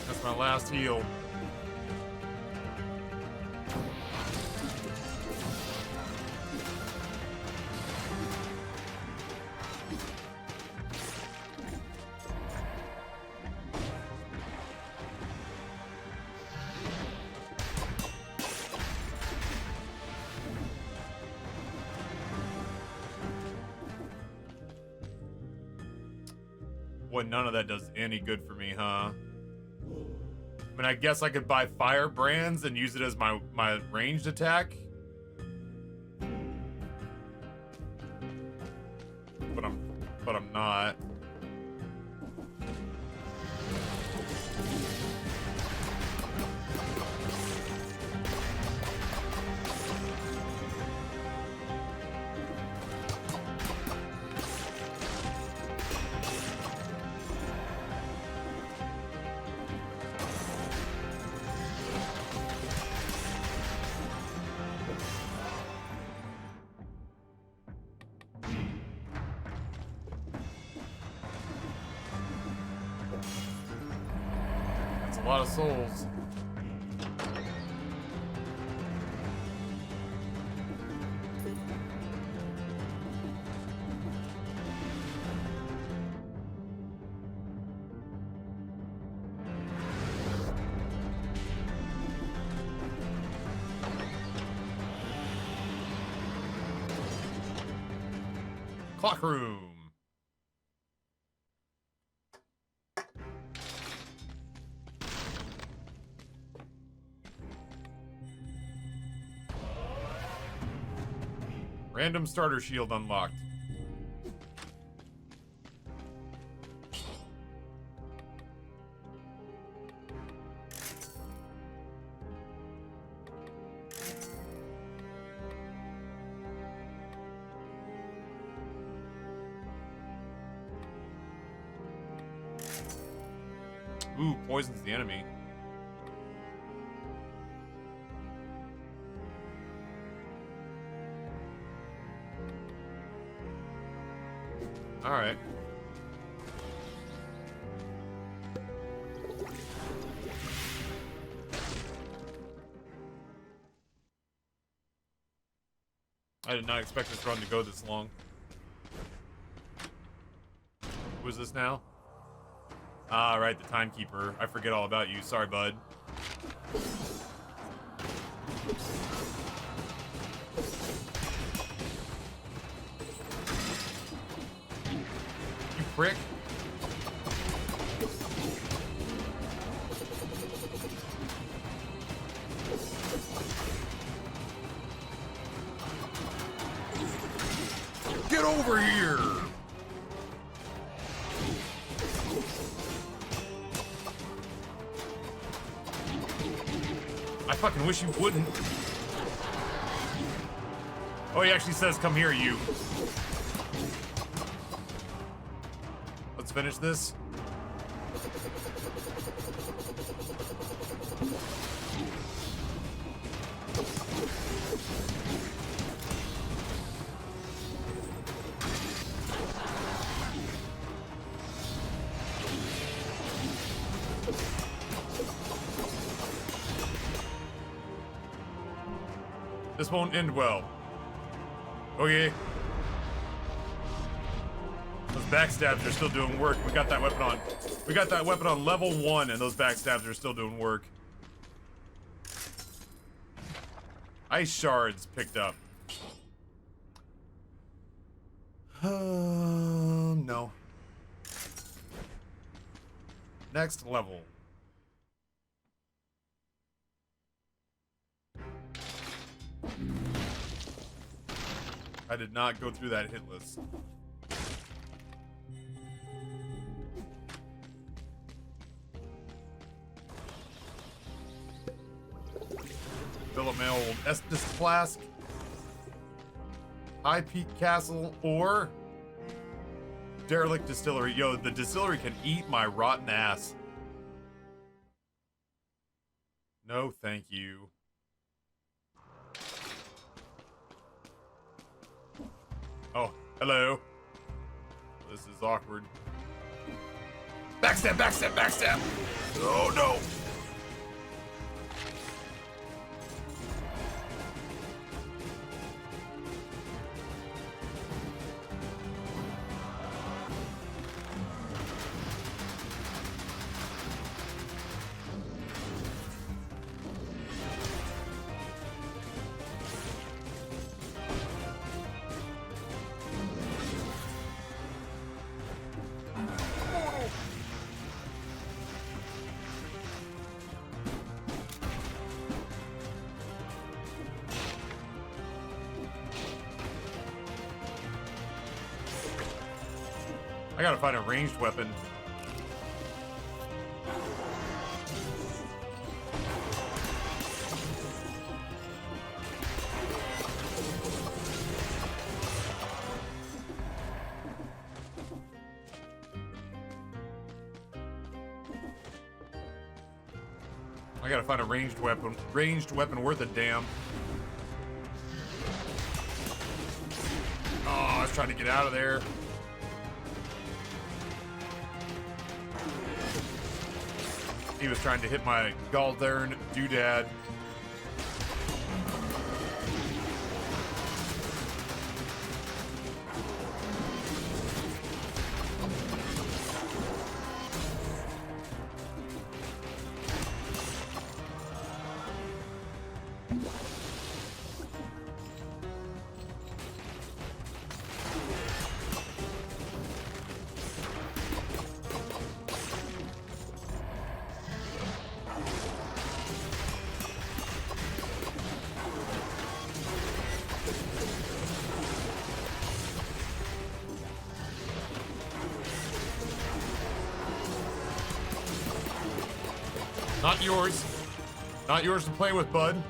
That's my last heal. Boy, none of that does any good for me, huh? I mean, I guess I could buy fire brands and use it as my ranged attack. But I'm not. a lot of souls. Clock room. Random starter shield unlocked. Ooh, poisons the enemy. All right. I did not expect this run to go this long. Who is this now? Ah, right, the timekeeper. I forget all about you. Sorry, bud. You prick. Get over here! I fucking wish you wouldn't. Oh, he actually says, come here, you. Let's finish this. This won't end well. Okay. Those backstabs are still doing work. We got that weapon on. We got that weapon on level 1, and those backstabs are still doing work. Ice shards picked up. No. Next level. I did not go through that hit list. Philip Mail Estes Flask, High Peak Castle, or Derelict Distillery. Yo, the distillery can eat my rotten ass. No, thank you. Oh, hello. This is awkward. Backstab, backstab, backstab! Oh no! I gotta find a ranged weapon. I gotta find a ranged weapon worth a damn. Oh, I was trying to get out of there. He was trying to hit my Galdern doodad. Not yours. Not yours to play with, bud.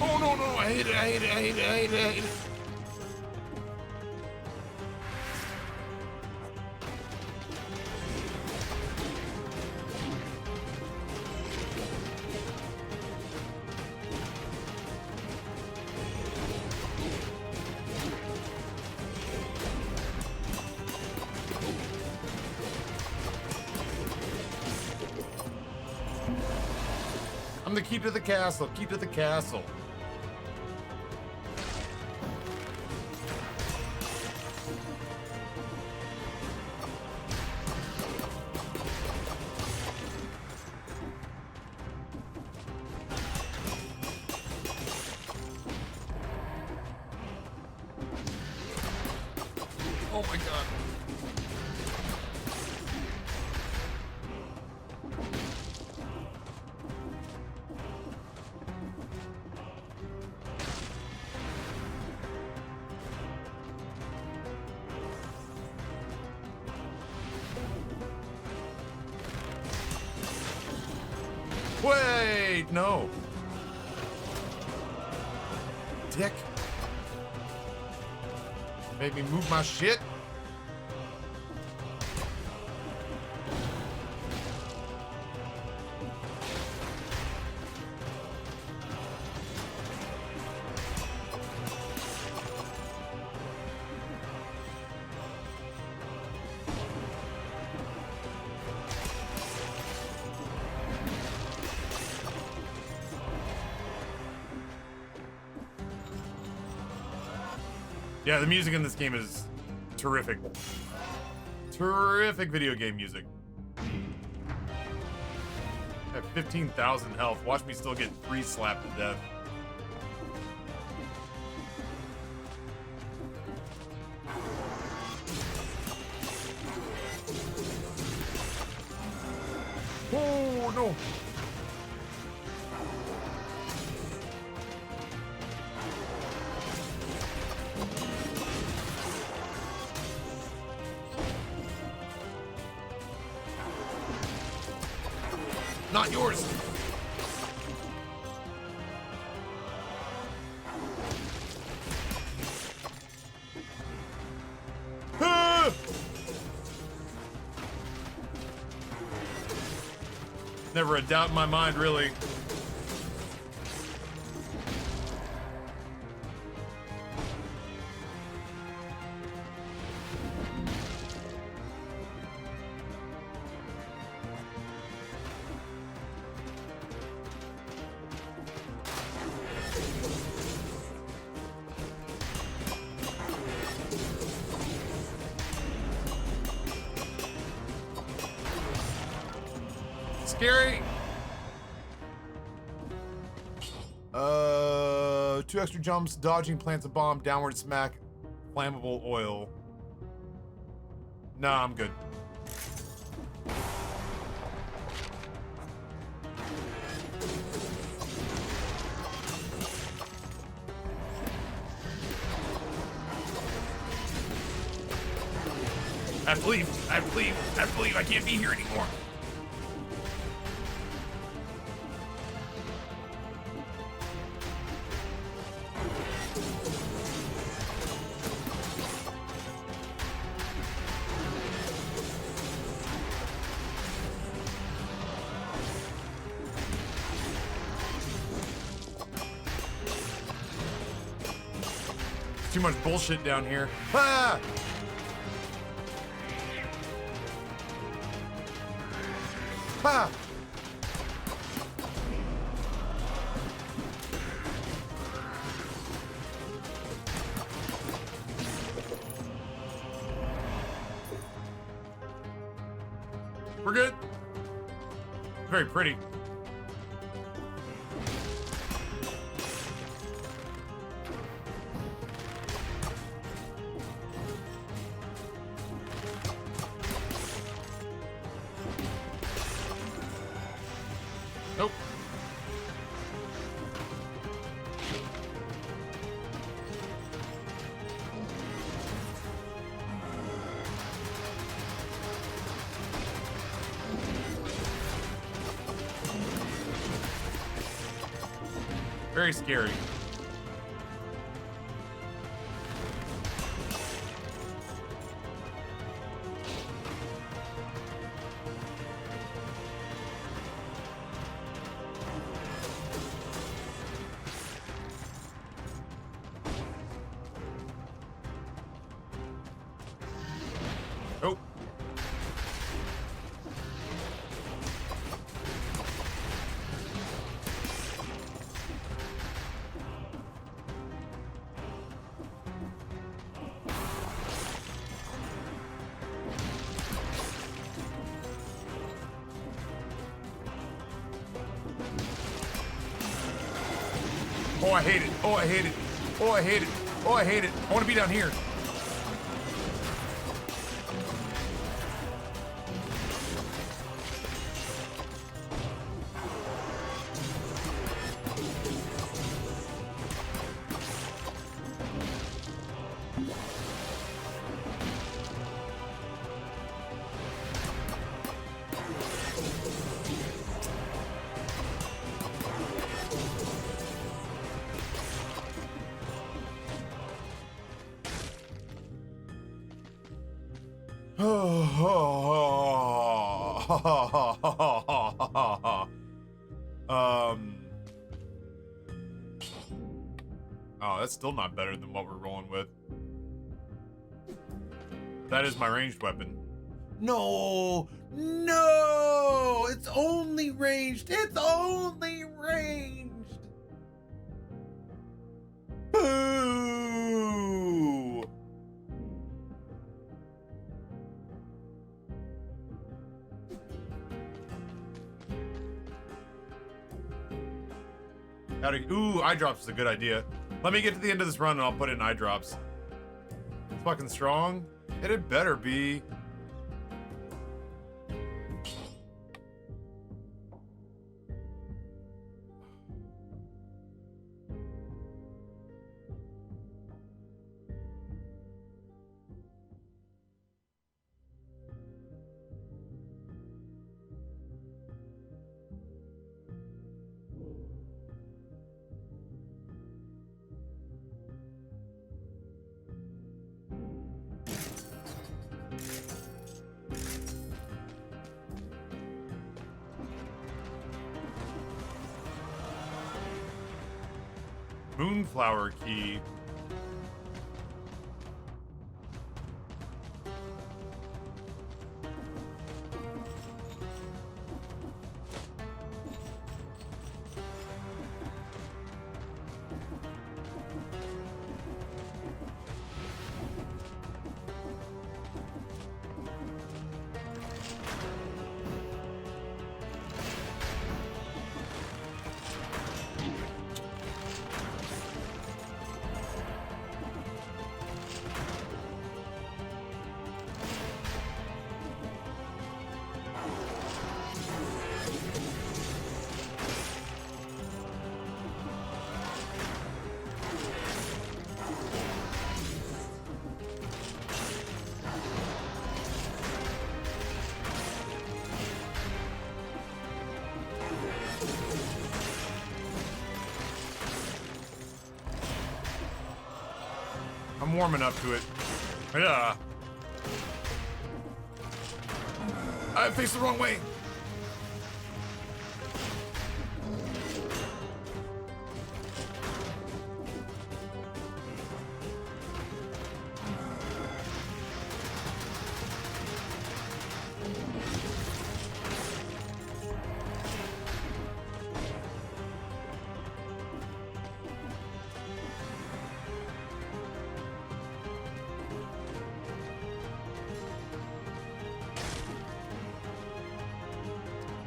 Oh, no, no, I hate it, I hate it, I hate it, I hate it, I hate it. I'm the key to the castle, key to the castle. Oh my god. Wait, no. Dick. Made me move my shit. Yeah, the music in this game is terrific. Terrific video game music. I have 15,000 health. Watch me still get 3 slapped to death. Oh, no. Not yours. Ah! Never a doubt in my mind, really. Scary. 2 extra jumps, dodging, plants a bomb, downward smack, Flammable oil. Nah, I'm good. I believe I can't be here anymore. Too much bullshit down here. Ah! Ah! We're good. Very pretty. Nope. Very scary. Oh. Oh, I hate it. Oh, I hate it. Oh, I hate it. Oh, I hate it. I want to be down here. Oh, that's still not better than what we're rolling with. That is my ranged weapon. No! No! It's only ranged! It's only ranged! Boo! Ooh, eye drops is a good idea. Let me get to the end of this run and I'll put in eye drops. It's fucking strong. It had better be. Moonflower key. I'm warming up to it. Yeah. I faced the wrong way.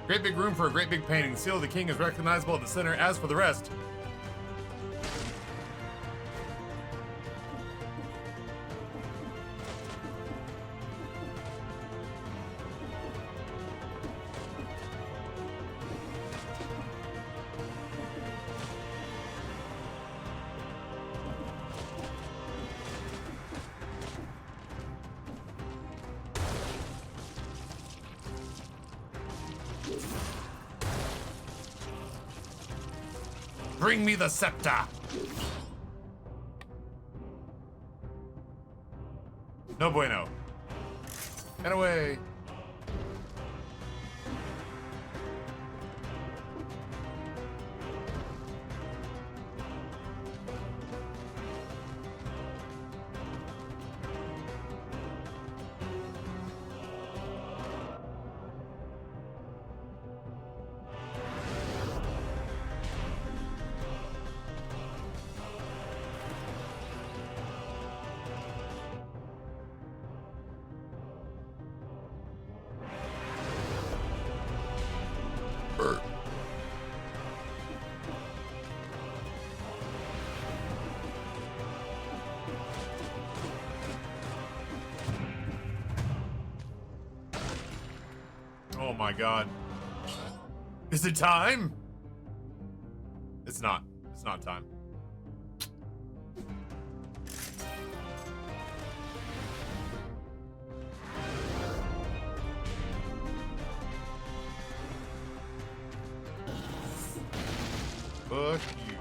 Great big room for a great big painting. The seal of the king is recognizable at the center. As for the rest, bring me the scepter. No bueno. Get away. Oh my god. Is it time? It's not. It's not time. Fuck you.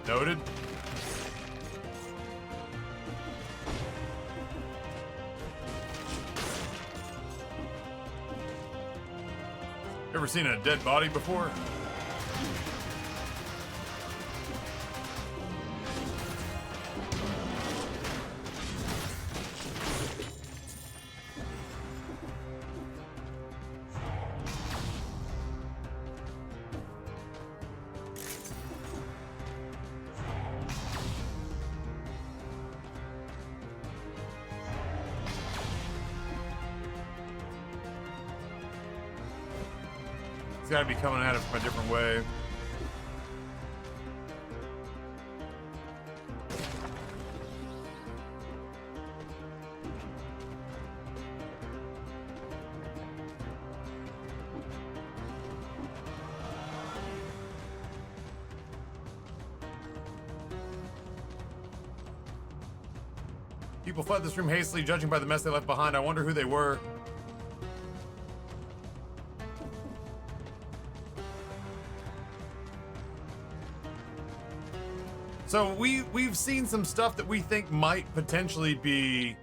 Noted. Ever seen a dead body before? He's got to be coming at it from a different way. People fled this room hastily, judging by the mess they left behind. I wonder who they were. So we've seen some stuff that we think might potentially be...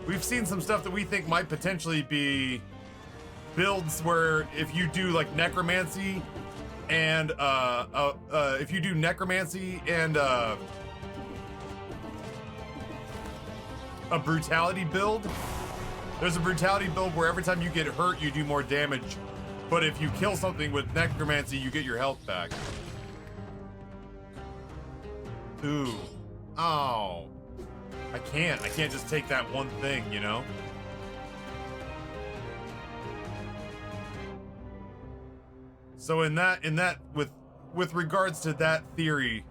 We've seen some stuff that we think might potentially be builds where if you do like necromancy and if you do necromancy and a brutality build, there's a brutality build where every time you get hurt you do more damage, but if you kill something with necromancy you get your health back. Ooh. Oh. I can't just take that one thing, you know? So in that with regards to that theory,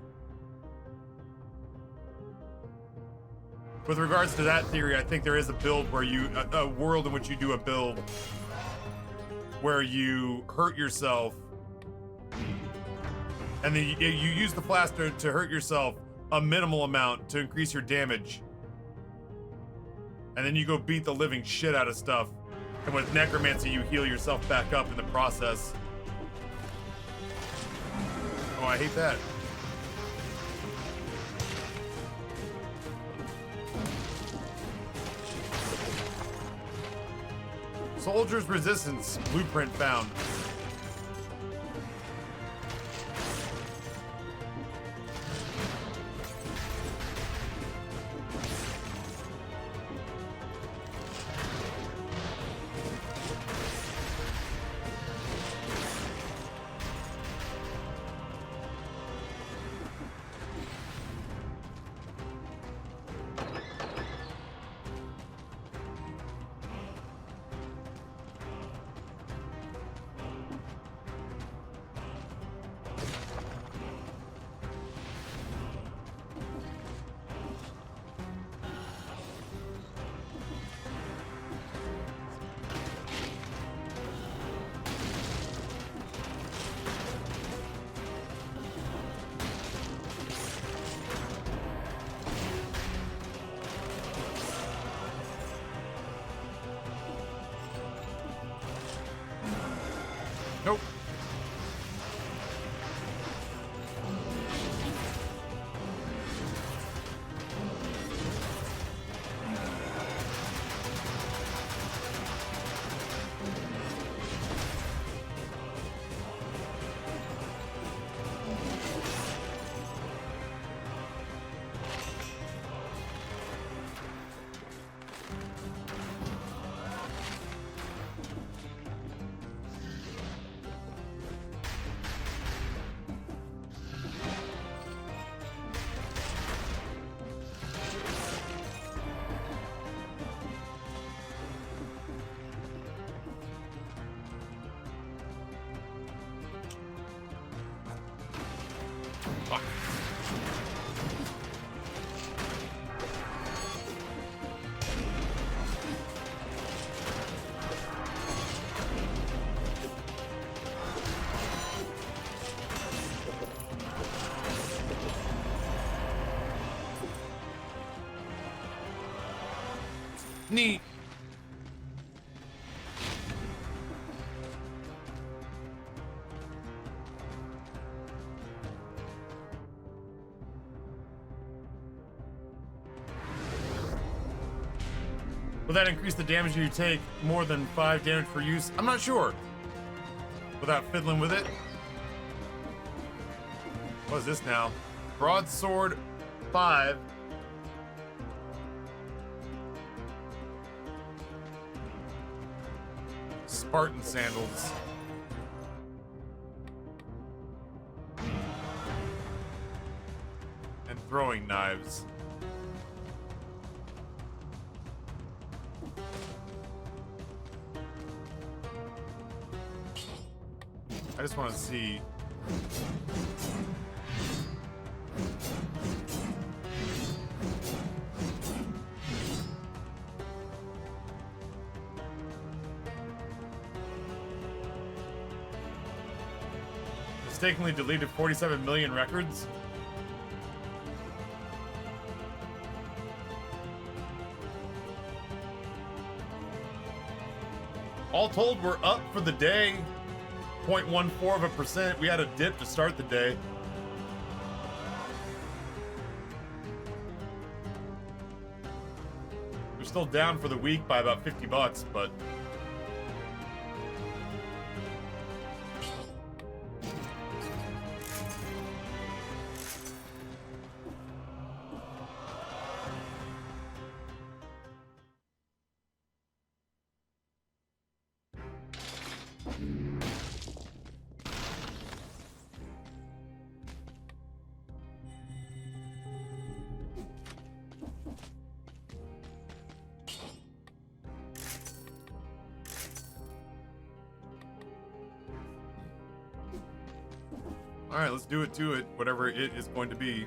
I think there is a build where you a world in which you do a build where you hurt yourself and then you use the plaster to hurt yourself a minimal amount to increase your damage. And then you go beat the living shit out of stuff And with necromancy, you heal yourself back up in the process. Oh, I hate that. Soldier's resistance blueprint found. Nope. Fuck. Neat. Will that increase the damage you take more than 5 damage per use? I'm not sure. Without fiddling with it. What is this now? Broadsword 5. Spartan sandals. And throwing knives. I just want to see. Mistakenly deleted 47 million records. All told, we're up for the day. 0.14%. We had a dip to start the day. We're still down for the week by about 50 bucks, but all right, let's do it to it, whatever it is going to be.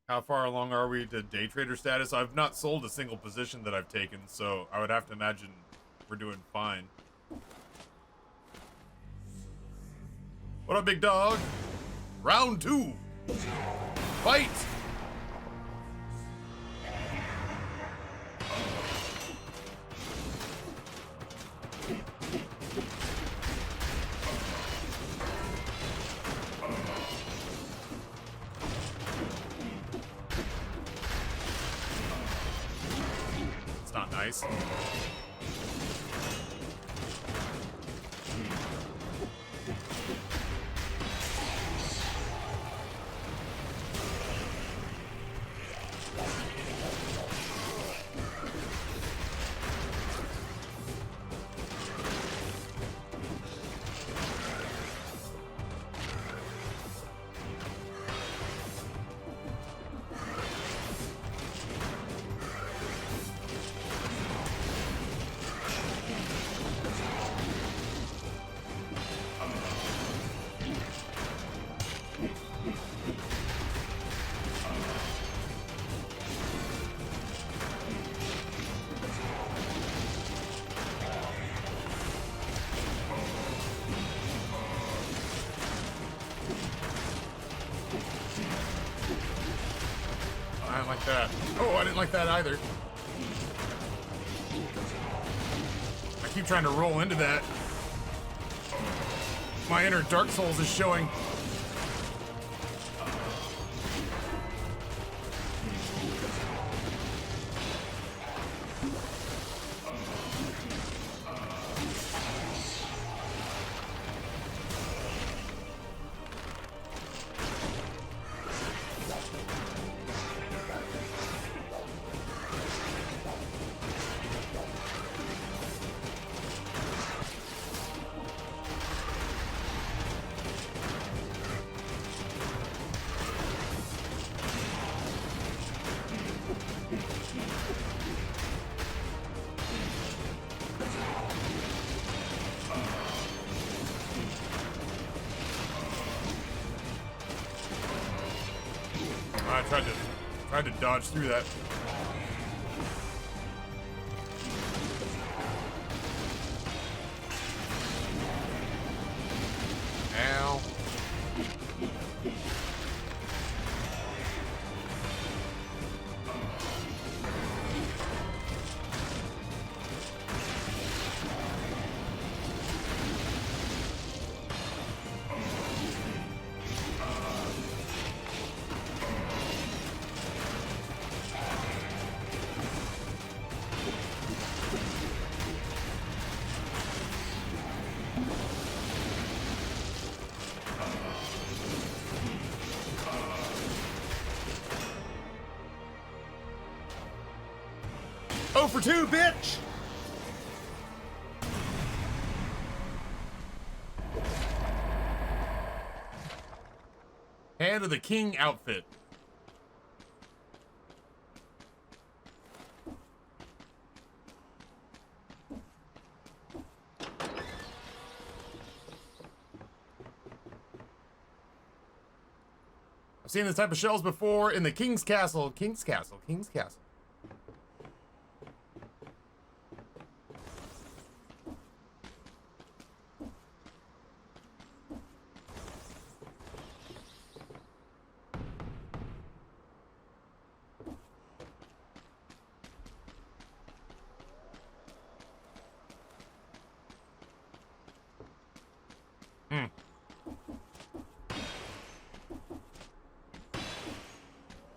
How far along are we to day trader status? I've not sold a single position that I've taken, so I would have to imagine we're doing fine. What up, big dog? Round 2. Fight! It's not nice. I didn't like that. Oh, I didn't like that either. I keep trying to roll into that. My inner Dark Souls is showing. I tried to dodge through that. Ow. Oh for 2, bitch! Hand of the King outfit. I've seen this type of shells before in the King's Castle. King's Castle. King's Castle.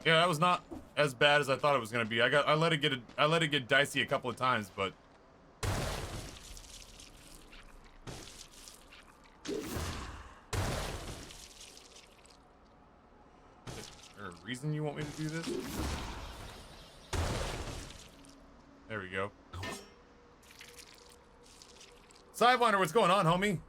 Yeah, that was not as bad as I thought it was gonna be. I let it get dicey a couple of times, but is there a reason you want me to do this? There we go. Sidewinder, what's going on, homie?